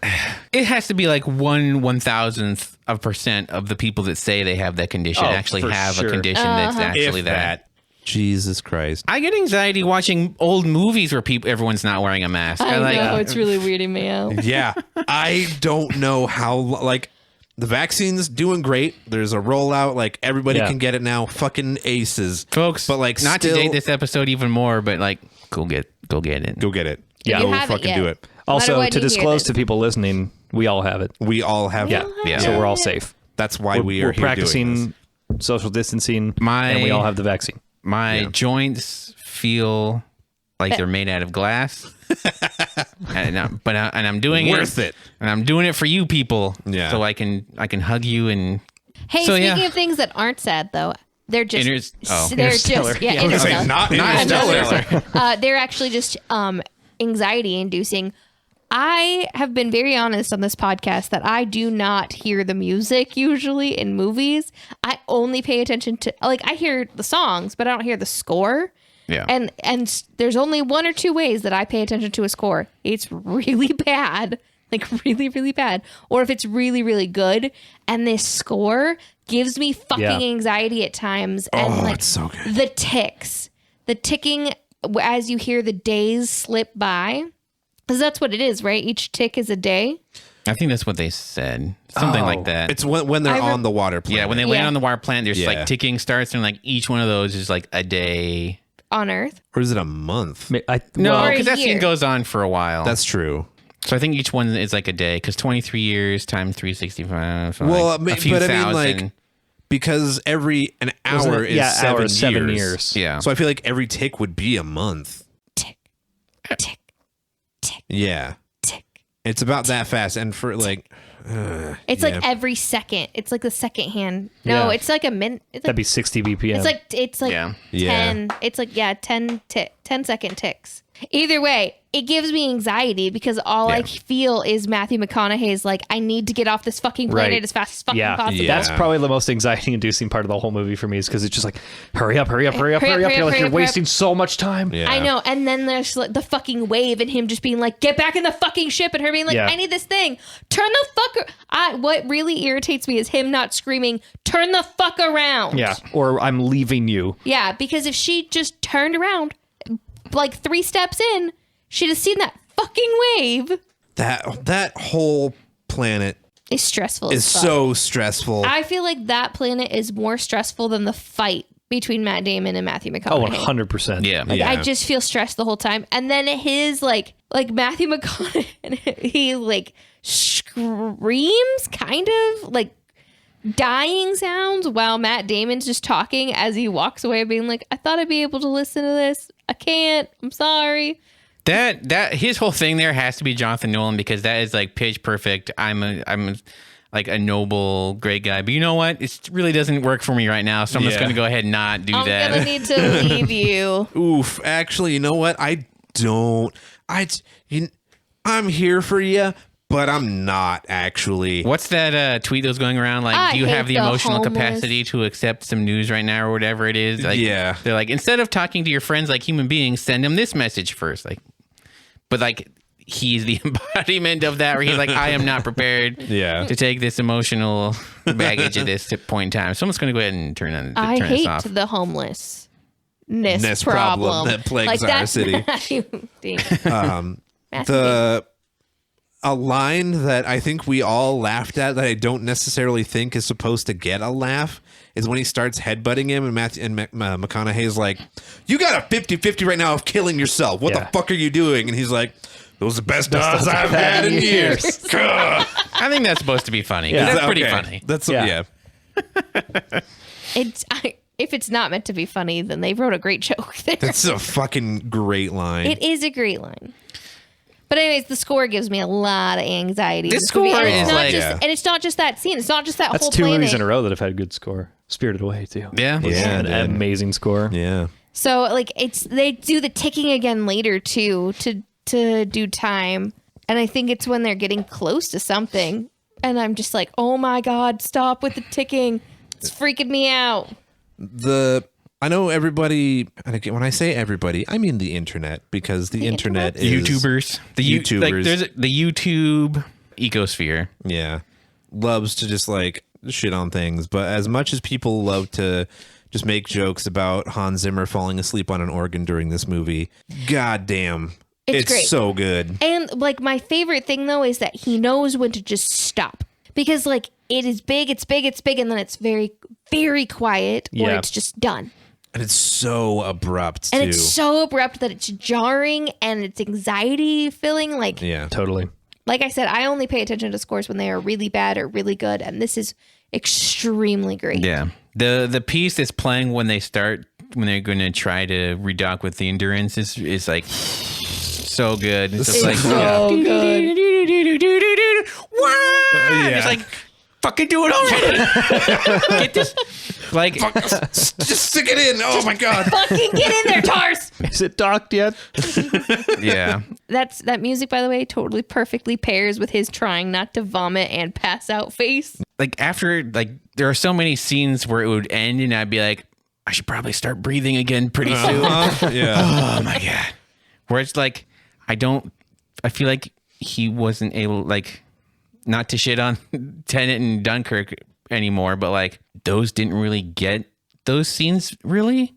It has to be like 1/1000% of the people that say they have that condition Oh, actually for have sure. a condition that's actually if that. Jesus Christ. I get anxiety watching old movies where everyone's not wearing a mask. I like, know, it's really weirding me out. Yeah, I don't know how. Like, the vaccine's doing great. There's a rollout. Like, everybody Yeah. can get it now. Fucking aces, folks. But like, not still, to date this episode even more, but like, go get it. Go get it. Yeah. Go You have it fucking yet. do it. Also, when to you hear disclose this. to people listening, we all have it. We all have. Yeah. Yeah. So we're all safe. That's why we are we're here doing practicing social distancing, and we all have the vaccine. My joints feel like they're made out of glass. and I'm doing Worth it. and I'm doing it for you people. Yeah. So I can hug you and. Hey, So, speaking yeah. of things that aren't sad, though, they're just Interstellar. yeah, Yeah, I was gonna say, Interstellar. not Interstellar. They're actually just anxiety inducing. I have been very honest on this podcast that I do not hear the music usually in movies. I only pay attention to, like, I hear the songs, but I don't hear the score. Yeah. And there's only one or two ways that I pay attention to a score. It's really bad, like really, really bad, or if it's really, really good. And this score gives me fucking anxiety at times. And like, it's so good. the ticking as you hear the days slip by, because that's what it is, right? Each tick is a day. I think that's what they said. Something like that. It's when they're on the water planet. Yeah, when they land Yeah. on the water planet, there's Yeah. like ticking starts, and like each one of those is like a day. on Earth. Or is it a month? No, Or a because that year. scene goes on for a while. That's true. So I think each one is like a day, because 23 years times 365. So Well, like a few but I mean, thousand. like, because an hour is hour 7 is 7 years. years. Yeah. So I feel like every tick would be a month. Tick, tick, tick, Yeah. tick. It's about that fast. And for like, It's yeah. like every second. It's like the second hand. No, Yeah. it's like a minute. It's That'd like be 60 BPM. it's like Yeah. 10. It's like 10 second ticks. Either way, it gives me anxiety because all I Yeah. feel is Matthew McConaughey's like, I need to get off this fucking planet Right. as fast as fucking yeah. possible. Yeah. That's probably the most anxiety-inducing part of the whole movie for me is because it's just like, hurry up, hurry up, hurry up, Hurry up, hurry up. hurry You're up, like, hurry you're up, hurry up. wasting so much time. Yeah. I know. And then there's like the fucking wave and him just being like, get back in the fucking ship, and her being like, Yeah. I need this thing. Turn the fuck what really irritates me is him not screaming, turn the fuck around. Yeah. Or I'm leaving you. Yeah, because if she just turned around like 3 steps in, she'd have seen that fucking wave. that whole planet It's stressful is as fuck. so stressful. I feel like that planet is more stressful than the fight between Matt Damon and Matthew Oh, McConaughey. 100%. Yeah. Like, Yeah. I just feel stressed the whole time. And then his like Matthew McConaughey, he like screams kind of like dying sounds while Matt Damon's just talking as he walks away being like, I thought I'd be able to listen to this. I can't. I'm sorry. That his whole thing there has to be Jonathan Nolan, because that is like pitch perfect. I'm like a noble, great guy, but you know what? It really doesn't work for me right now, so I'm just Yeah. going to go ahead and not do I'm that. gonna need to leave you. Oof. Actually, you know what? I'm here for you, but I'm not actually. What's that tweet that was going around? Like, I do you hate have the the emotional homeless. capacity to accept some news right now, or whatever it is? Like, Yeah. They're like, instead of talking to your friends like human beings, send them this message first. Like, but like, he's the embodiment of that, where he's like, I am not prepared Yeah. to take this emotional baggage at this point in time. So I'm just going to go ahead and turn I this hate off. the homelessness This problem problem that plagues our that's city. Matthew Damon. Matthew Damon. A line that I think we all laughed at that I don't necessarily think is supposed to get a laugh is when he starts headbutting him, and McConaughey's like, you got a 50-50 right now of killing yourself. What Yeah. the fuck are you doing? And he's like, it was the best odds I've had in years. I think that's supposed to be funny. 'Cause Yeah. That's pretty Okay. funny. That's Yeah. If it's not meant to be funny, then they wrote a great joke there. That's a fucking great line. It is a great line. But anyways, the score gives me a lot of anxiety. This movie. score and it's is not like- just, Yeah. and it's not just that scene. It's not just that That's whole 2 planet. movies in a row that have had good score. Spirited Away, too. Yeah. Yeah. An dude. amazing score. Yeah. So like they do the ticking again later too to do time, and I think it's when they're getting close to something, and I'm just like, oh my god, stop with the ticking. It's freaking me out. I know everybody, and again, when I say everybody, I mean the internet, because the internet is YouTubers. YouTubers. Like, there's the YouTube ecosphere. yeah, loves to just like shit on things. But as much as people love to just make jokes about Hans Zimmer falling asleep on an organ during this movie, goddamn, It's great. so good. And like my favorite thing though is that he knows when to just stop, because like it is big, it's big, it's big, and then it's very, very quiet, or Yeah. it's just done. And it's so abrupt too. And it's so abrupt that it's jarring and it's anxiety filling. Like, yeah, Totally. like I said, I only pay attention to scores when they are really bad or really good, and this is extremely great. Yeah. The piece that's playing when they're going to try to redock with the Endurance is like so good. It's just like, so good. yeah. Just like, fucking do it already. Get this. Like, just stick it in. Oh my god. Fucking get in there, Tars. Is it docked yet? yeah. That music, by the way, totally perfectly pairs with his trying not to vomit and pass out face. Like, after, like, there are so many scenes where it would end and I'd be like, I should probably start breathing again pretty soon. Yeah. Oh my god. Where it's like, I feel like he wasn't able, like, not to shit on Tenet and Dunkirk anymore, but like those didn't really get those scenes really.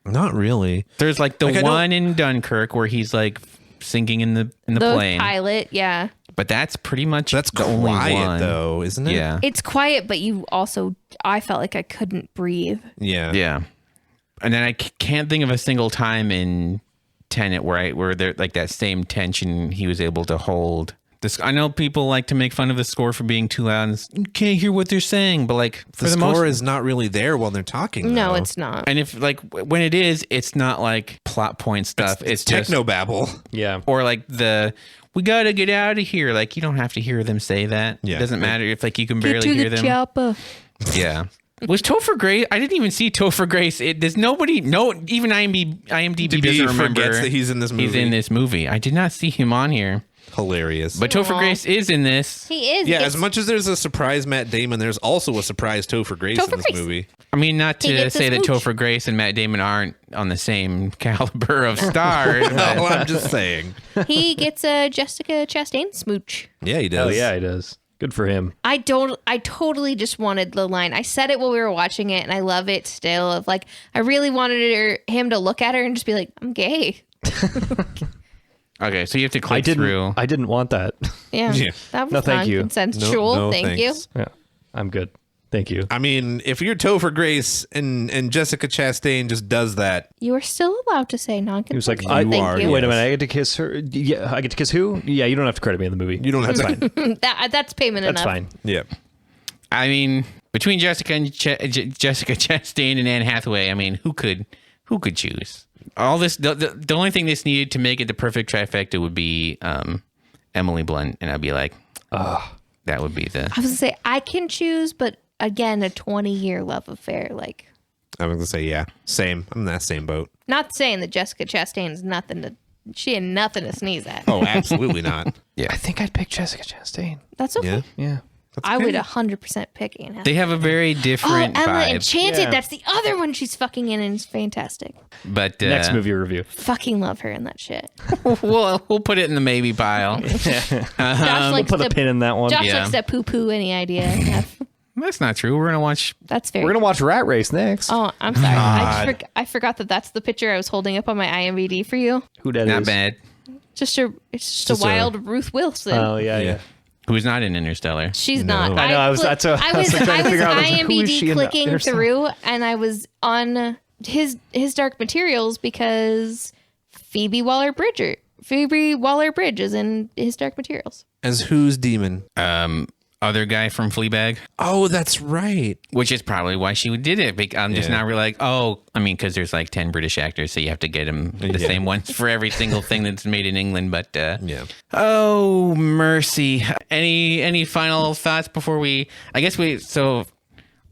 Not really. There's like the Like, I one in Dunkirk where he's like singing in the The plane, pilot, yeah. but that's pretty much That's the only quiet one. though, isn't it? Yeah, It's quiet, but I felt like I couldn't breathe. Yeah. yeah. And then I can't think of a single time in Tenet where there like that same tension he was able to hold. I know people like to make fun of the score for being too loud and you can't hear what they're saying, but like The score is not really there while they're talking. No, though. it's not. and if like when it is, it's not like plot point stuff. It's just technobabble. Yeah. or like we gotta get out of here. Like you don't have to hear them say that. Yeah. It doesn't matter if like you can Get barely to hear the them. chopper. Yeah. Was Topher Grace? I didn't even see Topher Grace. There's nobody. No, even IMDb doesn't remember forgets that he's in this movie. He's in this movie. I did not see him on here. Hilarious. But Topher Aw. Grace is in this. He is. yeah, It's- as much as there's a surprise Matt Damon, there's also a surprise Topher Grace in Topher this Grace. movie. I mean, not He to gets say a that smooch. Topher Grace and Matt Damon aren't on the same caliber of stars. but- Well, I'm just saying. he gets a Jessica Chastain smooch. Yeah, he does. Oh yeah, he does. Good for him. I totally just wanted the line. I said it while we were watching it, and I love it still. Of like, I really wanted him to look at her and just be like, "I'm gay." Okay, so you have to click through. I didn't want that. Yeah, Yeah. that was No, thank you. consensual. No, thank you. thanks. Yeah. I'm good. Thank you. I mean, if you're Topher Grace and Jessica Chastain just does that, You are still allowed to say He was like, non-consensual. You are, Thank you. yeah. wait a minute, I get to kiss her. Yeah, I get to kiss who? Yeah, you don't have to credit me in the movie. you don't have That's to. fine. That's payment That's enough. fine. Yeah. I mean, between Jessica and Jessica Chastain and Anne Hathaway, I mean, who could choose? All this, the only thing this needed to make it the perfect trifecta would be Emily Blunt, and I'd be like, oh, that would be the. I was gonna say I can choose, but again, a 20-year love affair. Like, I was gonna say yeah, same. I'm in that same boat. not saying that Jessica Chastain's nothing to. She had nothing to sneeze at. Oh, absolutely not. I think I'd pick Jessica Chastain. That's okay. Yeah. Yeah. I would 100% pick Anne Hathaway. They have a very different Emma vibe, Enchanted. Yeah. That's the other one she's fucking in, and it's fantastic. but Next movie review. Fucking love her in that shit. we'll put it in the maybe pile. Josh We'll likes put a to pin in that one. Josh Yeah. likes to poo-poo any idea. I have. That's not true. We're gonna watch. That's very. We're gonna watch Rat Race next. Oh, I'm sorry. I forgot that that's the picture I was holding up on my IMDb for you. Who that Not is? bad. It's just a a- wild Ruth Wilson. Oh yeah, Yeah. yeah. Who's not in Interstellar? She's No. not. I know, I was trying to figure out, like, who is she IMDb in clicking Interstellar? through, and I was on his Dark Materials because Phoebe Waller-Bridge is in his Dark Materials. As who's demon? Other guy from Fleabag, Oh, that's right. which is probably why she did it. I'm just Yeah. not really like, because there's like 10 British actors, so you have to get them the Yeah. same ones for every single thing that's made in England. But Yeah. oh mercy! Any final thoughts before we? I guess so.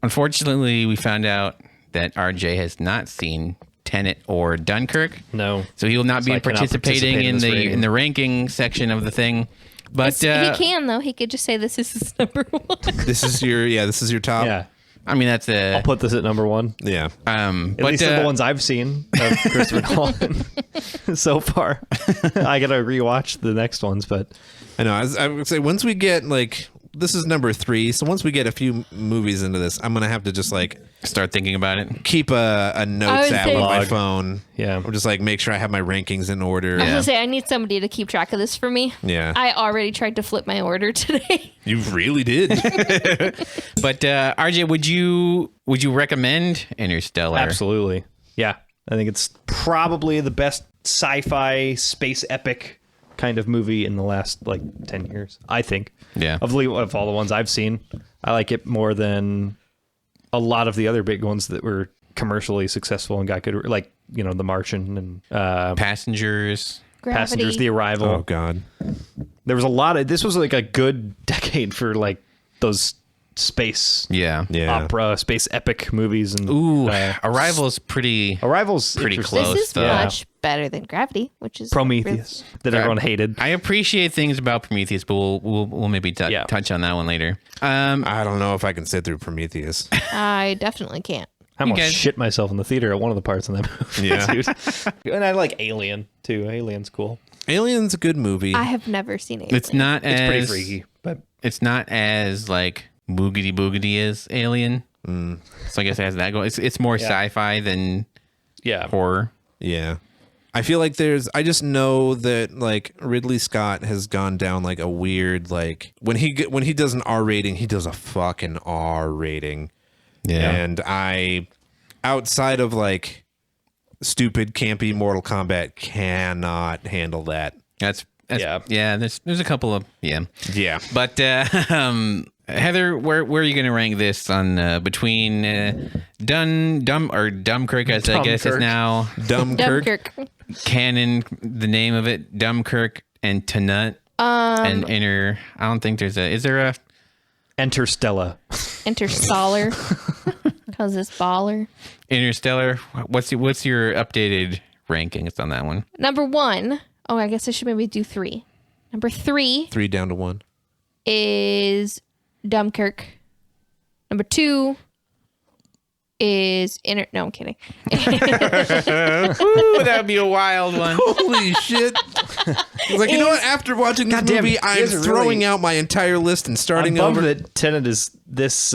Unfortunately, we found out that RJ has not seen Tenet or Dunkirk. No. So he will not be I cannot participating participate in in this the rating. in the ranking section of the thing. But He can though. He could just say this is his number one. This is your top. Yeah. I mean that's I'll put this at number one. Yeah. At but least of the ones I've seen of Christopher Nolan so far. I gotta rewatch the next ones, but I know. I would say once we get this is number 3. So once we get a few movies into this, I'm gonna have to just start thinking about it. keep a notes would app say- on my Log. phone. Yeah. I'm just make sure I have my rankings in order. I was Yeah. gonna say I need somebody to keep track of this for me. Yeah. I already tried to flip my order today. You really did. But RJ, would you recommend Interstellar? absolutely. Yeah. I think it's probably the best sci-fi space epic kind of movie in the last 10 years, I think. Yeah. Of all the ones I've seen, I like it more than a lot of the other big ones that were commercially successful and got good, The Martian and Passengers. Passengers, The Arrival. Oh God. There was a lot of, this was a good decade for those space Yeah. Yeah. opera, space epic movies. And Ooh, Arrival's pretty. Arrival's Pretty interesting. close. This is though. much better than Gravity, which is Prometheus that everyone hated. I appreciate things about Prometheus, but we'll maybe Yeah. touch on that one later. I don't know if I can sit through Prometheus. I definitely can't. I almost guys- shit myself in the theater at one of the parts in that movie. Yeah. dude. And I like Alien too. Alien's cool. Alien's a good movie. I have never seen it. It's not It's as pretty freaky, but It's not as boogity boogity as Alien. So I guess it has that going. It's more sci-fi than yeah. horror. Yeah. I feel I just know that Ridley Scott has gone down a weird when he does an R rating, he does a fucking R rating. Yeah. And outside of stupid, campy Mortal Kombat cannot handle that. That's yeah. There's a couple of Yeah. But Heather, where are you going to rank this on between Dunkirk, as I guess is now Dunkirk. canon, the name of it, Dunkirk, and Tanut and Inner. I don't think there's a. Is there a Interstellar. Interstellar. Because it's baller. Interstellar? What's your updated rankings on that one? Number 1. Oh, I guess I should maybe do 3. Number 3 3 down to 1. is Dunkirk. Number 2 is No, I'm kidding. Ooh, that would be a wild one. Holy shit. I was like, you know what? After watching this Goddamn, movie, you I'm guys are throwing really- out my entire list and starting I'm bummed over. that Tenet is this.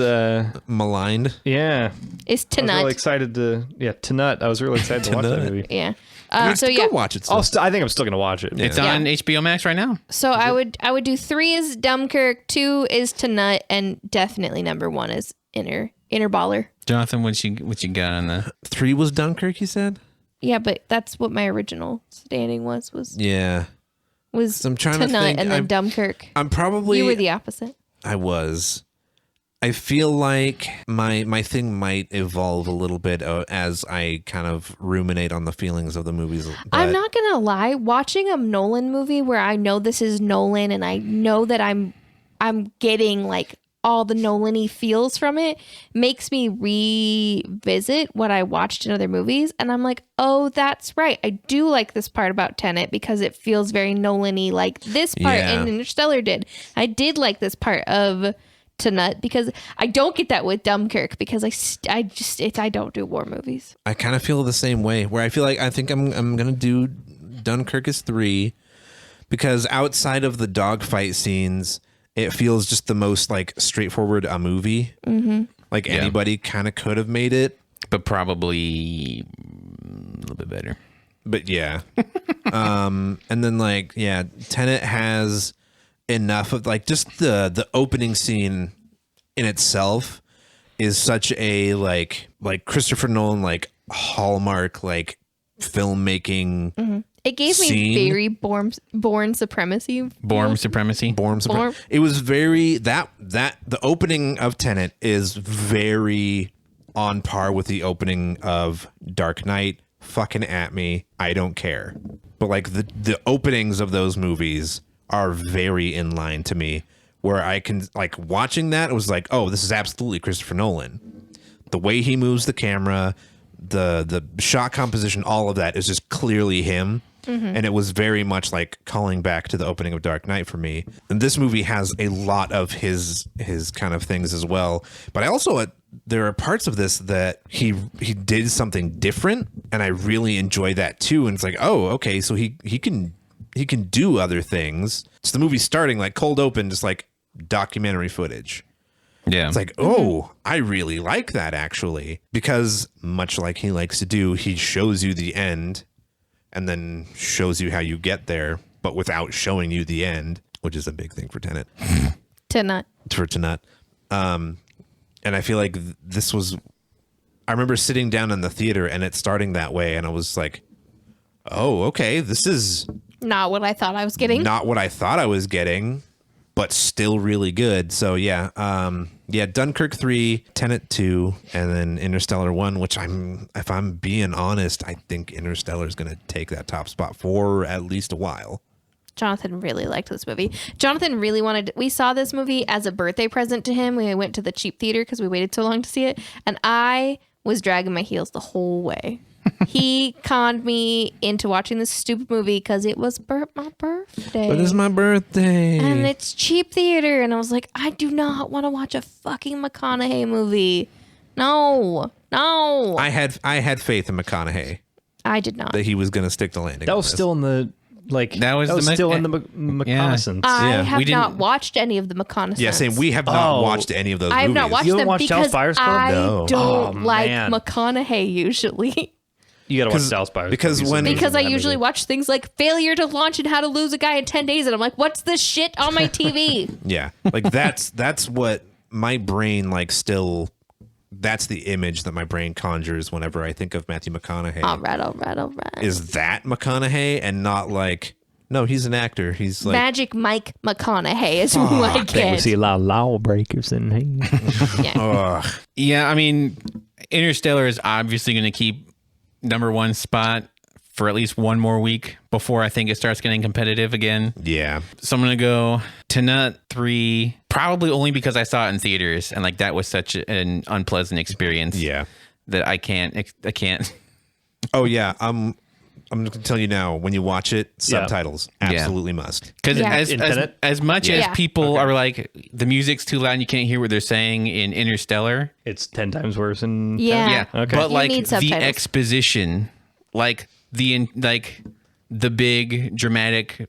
Maligned. Yeah. It's I was really Tanut. excited to. Yeah, Tanut. I was really excited to watch that Tanut. movie. Yeah. So So yeah. go watch it. Still. I think I'm still gonna watch it. It's on HBO Max right now. So I would do 3 is Dunkirk, 2 is Tanut, and definitely number 1 is Inner Baller. Jonathan, what you got on the? 3 was Dunkirk, you said? Yeah, but that's what my original standing was Yeah. So I'm trying to Tanut think. and then Dunkirk. I'm probably. You were the opposite. I was. I feel like my thing might evolve a little bit as I kind of ruminate on the feelings of the movies. I'm not gonna lie, watching a Nolan movie where I know this is Nolan and I know that I'm getting like all the Nolan-y feels from it makes me revisit what I watched in other movies, and I'm like, oh, that's right. I do like this part about Tenet because it feels very Nolan-y, like this part in Interstellar did. I did like this part of Tanut because I don't get that with Dunkirk because I don't do war movies. I kind of feel the same way where I think I'm gonna do Dunkirk as 3 because outside of the dogfight scenes, it feels just the most like straightforward a movie. Mm-hmm. Like anybody kind of could have made it, But probably a little bit better. but yeah. And then Tenet has enough of like just the opening scene in itself is such a like Christopher Nolan like hallmark like filmmaking. Mm-hmm. It gave me Scene. very born supremacy. Born supremacy. Born- It was very that the opening of Tenet is very on par with the opening of Dark Knight. Fucking at me, I don't care. But like the openings of those movies are very in line to me, where I can like watching that. It was like, oh, this is absolutely Christopher Nolan. The way he moves the camera, the shot composition, all of that is just clearly him. Mm-hmm. And it was very much like calling back to the opening of Dark Knight for me. And this movie has a lot of his kind of things as well. But I also there are parts of this that he did something different, and I really enjoy that too. And it's like, oh, okay, so he can do other things. So the movie's starting like cold open, just like documentary footage. Yeah. It's like, oh, I really like that actually, because much like he likes to do, he shows you the end and then shows you how you get there, but without showing you the end, which is a big thing for Tenet. Tanut. For Tenet. And I feel like this was, I remember sitting down in the theater and it starting that way, and I was like, oh, okay, this is Not what I thought I was getting. not what I thought I was getting, but still really good. So yeah, Dunkirk 3, Tenet 2, and then Interstellar 1, which if I'm being honest, I think Interstellar is going to take that top spot for at least a while. Jonathan really liked this movie. Jonathan really we saw this movie as a birthday present to him. We went to the cheap theater because we waited so long to see it. And I was dragging my heels the whole way. He conned me into watching this stupid movie because it was my birthday. But it's my birthday. And it's cheap theater. And I was like, I do not want to watch a fucking McConaughey movie. No. I had faith in McConaughey I did not. that he was going to stick the landing. That on was this. still in the That was the still mech- in the reconnaissance. I Yeah, have we didn't- not watched any of the McConaughey. Yeah, same. We have not Oh. watched any of those I have movies. not watched You haven't them watched Dallas because Buyers Club? I No. don't Oh, like man. McConaughey usually. You gotta watch Dallas Buyers because Club. when- Because I That usually movie. watch things like Failure to Launch and How to Lose a Guy in 10 Days. And I'm like, what's this shit on my TV? Yeah, like that's what my brain like still that's the image that my brain conjures whenever I think of Matthew McConaughey. All right. Is that McConaughey and not like, no, he's an actor. He's like Magic Mike McConaughey is who I We get. see a lot of lawbreakers in here. Yeah. Yeah, I mean, Interstellar is obviously going to keep number one spot for at least one more week before I think it starts getting competitive again. yeah. So I'm going to go Tenet 3, probably only because I saw it in theaters and like that was such an unpleasant experience. Yeah. That I can't. Oh yeah. I'm going to tell you now, when you watch it, subtitles absolutely must. Because Yeah. as much Yeah. as people are like, the music's too loud and you can't hear what they're saying in Interstellar. It's 10 times worse in Yeah. Okay. But You like need the subtitles. exposition, like the big dramatic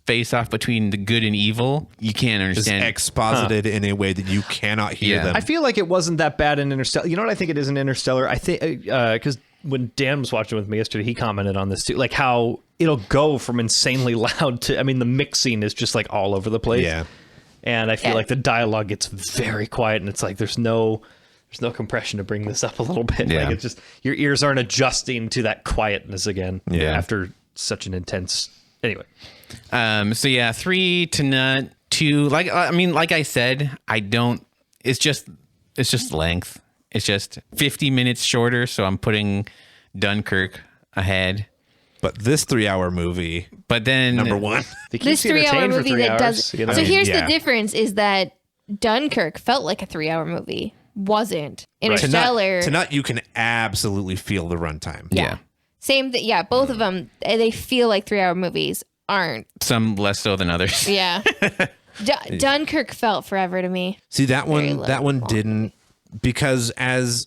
face off between the good and evil, you can't It's understand. exposited in a way that you cannot hear Yeah. them. I feel like it wasn't that bad in Interstellar. You know what I think it is in Interstellar? I think because when Dan was watching with me yesterday, he commented on this too, like how it'll go from insanely loud to, I mean, the mixing is just like all over the place. Yeah. And I feel Yeah. like the dialogue gets very quiet, and it's like there's no compression to bring this up a little bit. Yeah. Like it's just your ears aren't adjusting to that quietness again. Yeah. After such an intense. Anyway. So yeah, 3 to nut 2. Like I said, I don't. It's just length. It's just 50 minutes shorter. So I'm putting Dunkirk ahead. But this 3-hour movie, But then number one. They keep This you 3-hour entertained for movie 3 that hours, does. you know? So here's Yeah. the difference: is that Dunkirk felt like a 3-hour movie, wasn't Interstellar? Tonight you can absolutely feel the runtime. yeah, Same. Yeah, both of them. They feel like 3-hour movies. Aren't. some less so than others. Yeah. Dunkirk felt forever to me. See that Very one long didn't, because as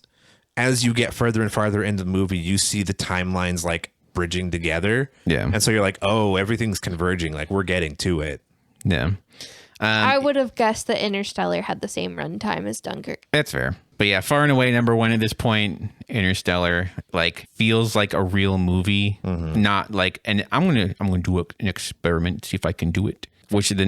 you get further and farther into the movie, you see the timelines like bridging together. Yeah. And so you're like, oh, everything's converging. Like we're getting to it. Yeah, I would have guessed that Interstellar had the same runtime as Dunkirk. that's fair. But yeah, far and away number one at this point, Interstellar, like feels like a real movie, not like. And I'm gonna do an experiment, see if I can do it. Which the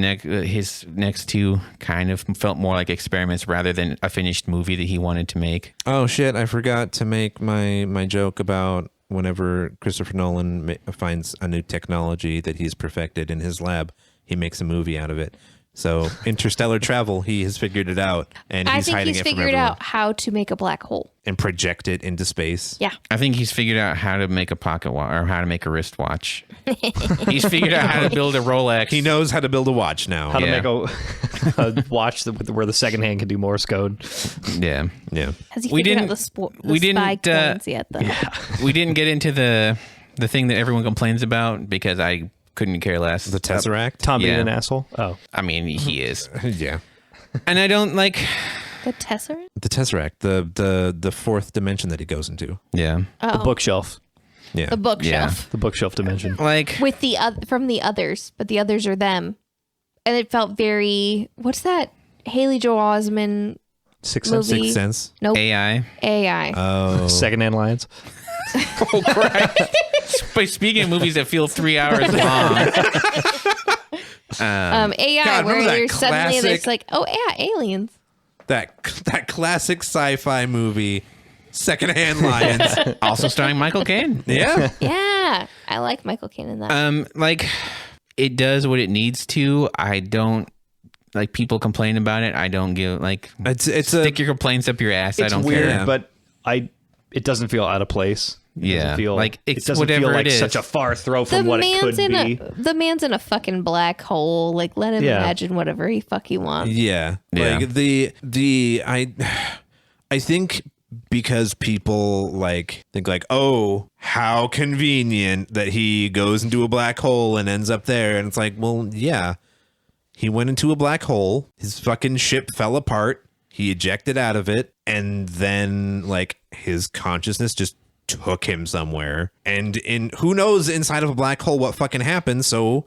his next two kind of felt more like experiments rather than a finished movie that he wanted to make. Oh shit! I forgot to make my joke about whenever Christopher Nolan finds a new technology that he's perfected in his lab, he makes a movie out of it. So interstellar travel, he has figured it out, and I he's think hiding he's it from figured everyone out how to make a black hole. and project it into space. Yeah. I think he's figured out how to make a pocket watch or how to make a wristwatch. He's figured out how to build a Rolex. He knows how to build a watch now. How to Yeah. make a watch where the second hand can do Morse code. Yeah. Yeah. Has he We figured out didn't- the we didn't, spy codes yet, though? We didn't get into the thing that everyone complains about because I couldn't care less. The Tesseract. Tom being Yeah. an asshole. Oh, I mean, he is. Yeah. And I don't like. The Tesseract? The Tesseract, the fourth dimension that he goes into. Yeah. the bookshelf. Yeah. The bookshelf. The bookshelf dimension. Like. With from the others, but the others are them. And it felt very, what's that Haley Joel Osment Sixth movie? Sense. Sixth Sense. Nope. AI. AI. Oh. Secondhand Lions. But speaking of movies that feel 3 hours long, AI, God, where remember that there's suddenly classic- there's like, oh yeah, aliens. that classic sci-fi movie, Secondhand Lions. also starring Michael Caine. Yeah. Yeah, I like Michael Caine in that. Like it does what it needs to. I don't like people complain about it. I don't give like It's stick your complaints up your ass. I It's don't weird, care. but it doesn't feel out of place. It Yeah, doesn't feel like, it it's doesn't feel whatever like it is. such a far throw The from what it could man's be. the man's in a fucking black hole. Like, let him Yeah. imagine whatever he fucking wants. Yeah. Yeah. Like I think because people like think like, oh, how convenient that he goes into a black hole and ends up there. And it's like, well, yeah. He went into a black hole. His fucking ship fell apart. He ejected out of it. And then like his consciousness just took him somewhere. And in who knows inside of a black hole what fucking happened. So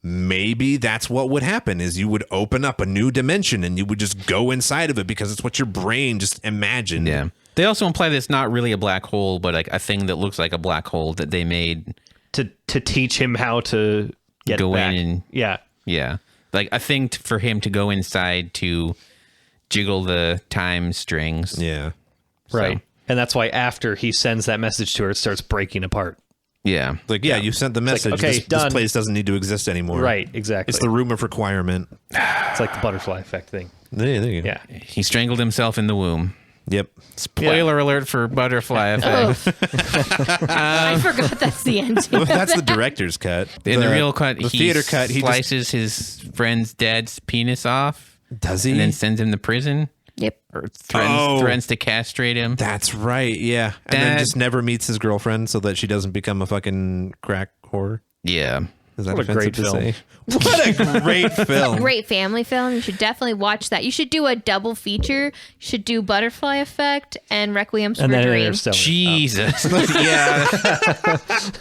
maybe that's what would happen is you would open up a new dimension and you would just go inside of it because it's what your brain just imagined. Yeah. They also imply that it's not really a black hole, but like a thing that looks like a black hole that they made. to teach him how to get Go it back. in and- Yeah. Yeah. Like a thing for him to go inside to jiggle the time strings. Yeah. Right. And that's why after he sends that message to her, it starts breaking apart. Yeah. Like, you sent the message. okay, this done. place doesn't need to exist anymore. Right, exactly. It's the room of requirement. It's like the butterfly effect thing. There you go. Yeah. He strangled himself in the womb. Yep. Spoiler alert for Butterfly Effect. I forgot that's the end. Well, that's the director's cut. In the real cut, the he theater cut, he slices his friend's dad's penis off. Does he? And then sends him to prison. Yep. Or threatens to castrate him. That's right. Yeah. And then just never meets his girlfriend so that she doesn't become a fucking crack whore. Yeah. Is that What a offensive great to film. say? What a great film. Great family film. You should definitely watch that. You should do a double feature. You should do Butterfly Effect and Requiem for And a then Dream. Interstellar. Jesus. Yeah.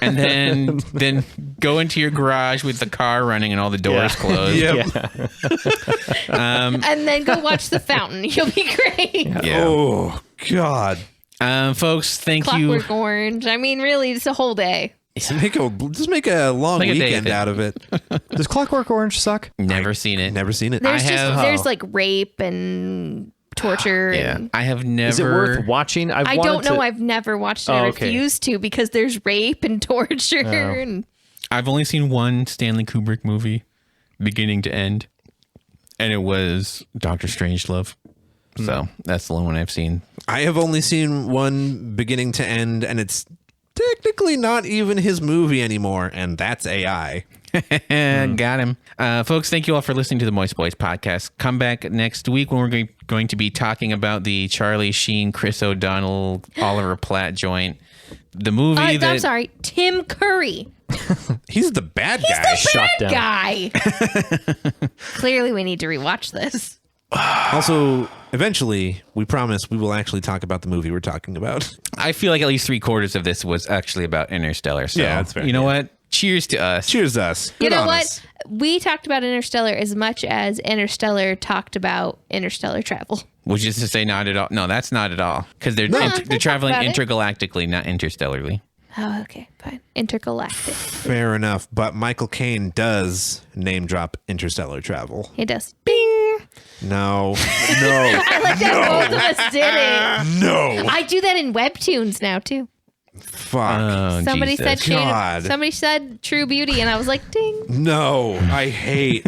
And then go into your garage with the car running and all the doors closed. Yep. And then go watch The Fountain. You'll be great. Yeah. Oh, God. Folks, thank Clockwork you. Orange. I mean, really, it's a whole day. Just make a long Make a day of weekend it. out of it. Does Clockwork Orange suck? Never seen it. Never seen it. There's like rape and torture. Yeah. And I have never. Is it worth watching? I don't know. I've never watched it. I okay. refuse to because there's rape and torture. And I've only seen one Stanley Kubrick movie, beginning to end, and it was Doctor Strangelove. So that's the only one I've seen. I have only seen one beginning to end, and it's technically not even his movie anymore, and that's AI. Got him. Folks, thank you all for listening to the Moist Boys podcast. Come back next week when we're going to be talking about the Charlie Sheen, Chris O'Donnell, Oliver Platt joint. The movie I'm sorry, Tim Curry. He's the bad guy. Shot down. Guy. Clearly, we need to rewatch this. Also, eventually, we promise we will actually talk about the movie we're talking about. I feel like at least 3/4 of this was actually about Interstellar. So, Yeah, that's fair. you know what? Cheers to us. Cheers, us. You Good know on what? us. We talked about Interstellar as much as Interstellar talked about interstellar travel. Which is to say, not at all. No, that's not at all. Because they're, they they're talk traveling about it. intergalactically, not interstellarly. Oh, okay, fine. Intergalactic. Fair enough, but Michael Caine does name drop interstellar travel. He does. Bing. No. I like that both of us did it. No. I do that in webtoons now too. Fuck. Oh, Somebody Jesus. said Shade God. of, somebody said True Beauty, and I was like, ding. No. I hate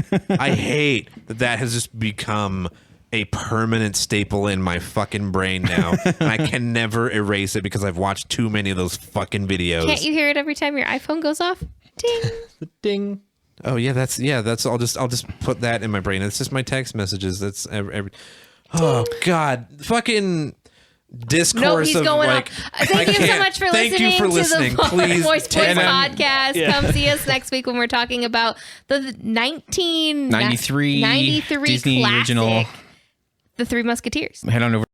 that has just become a permanent staple in my fucking brain now. And I can never erase it because I've watched too many of those fucking videos. Can't you hear it every time your iPhone goes off? Ding. Ding. Oh yeah, that's I'll just put that in my brain. It's just my text messages. That's every oh god, fucking discourse No, he's of going like. on. Thank you so can't- much for thank listening, you for listening. to the Please Voice Boys take- podcast. Come see us next week when we're talking about the 93 93 Disney classic, original. The Three Musketeers. Head on over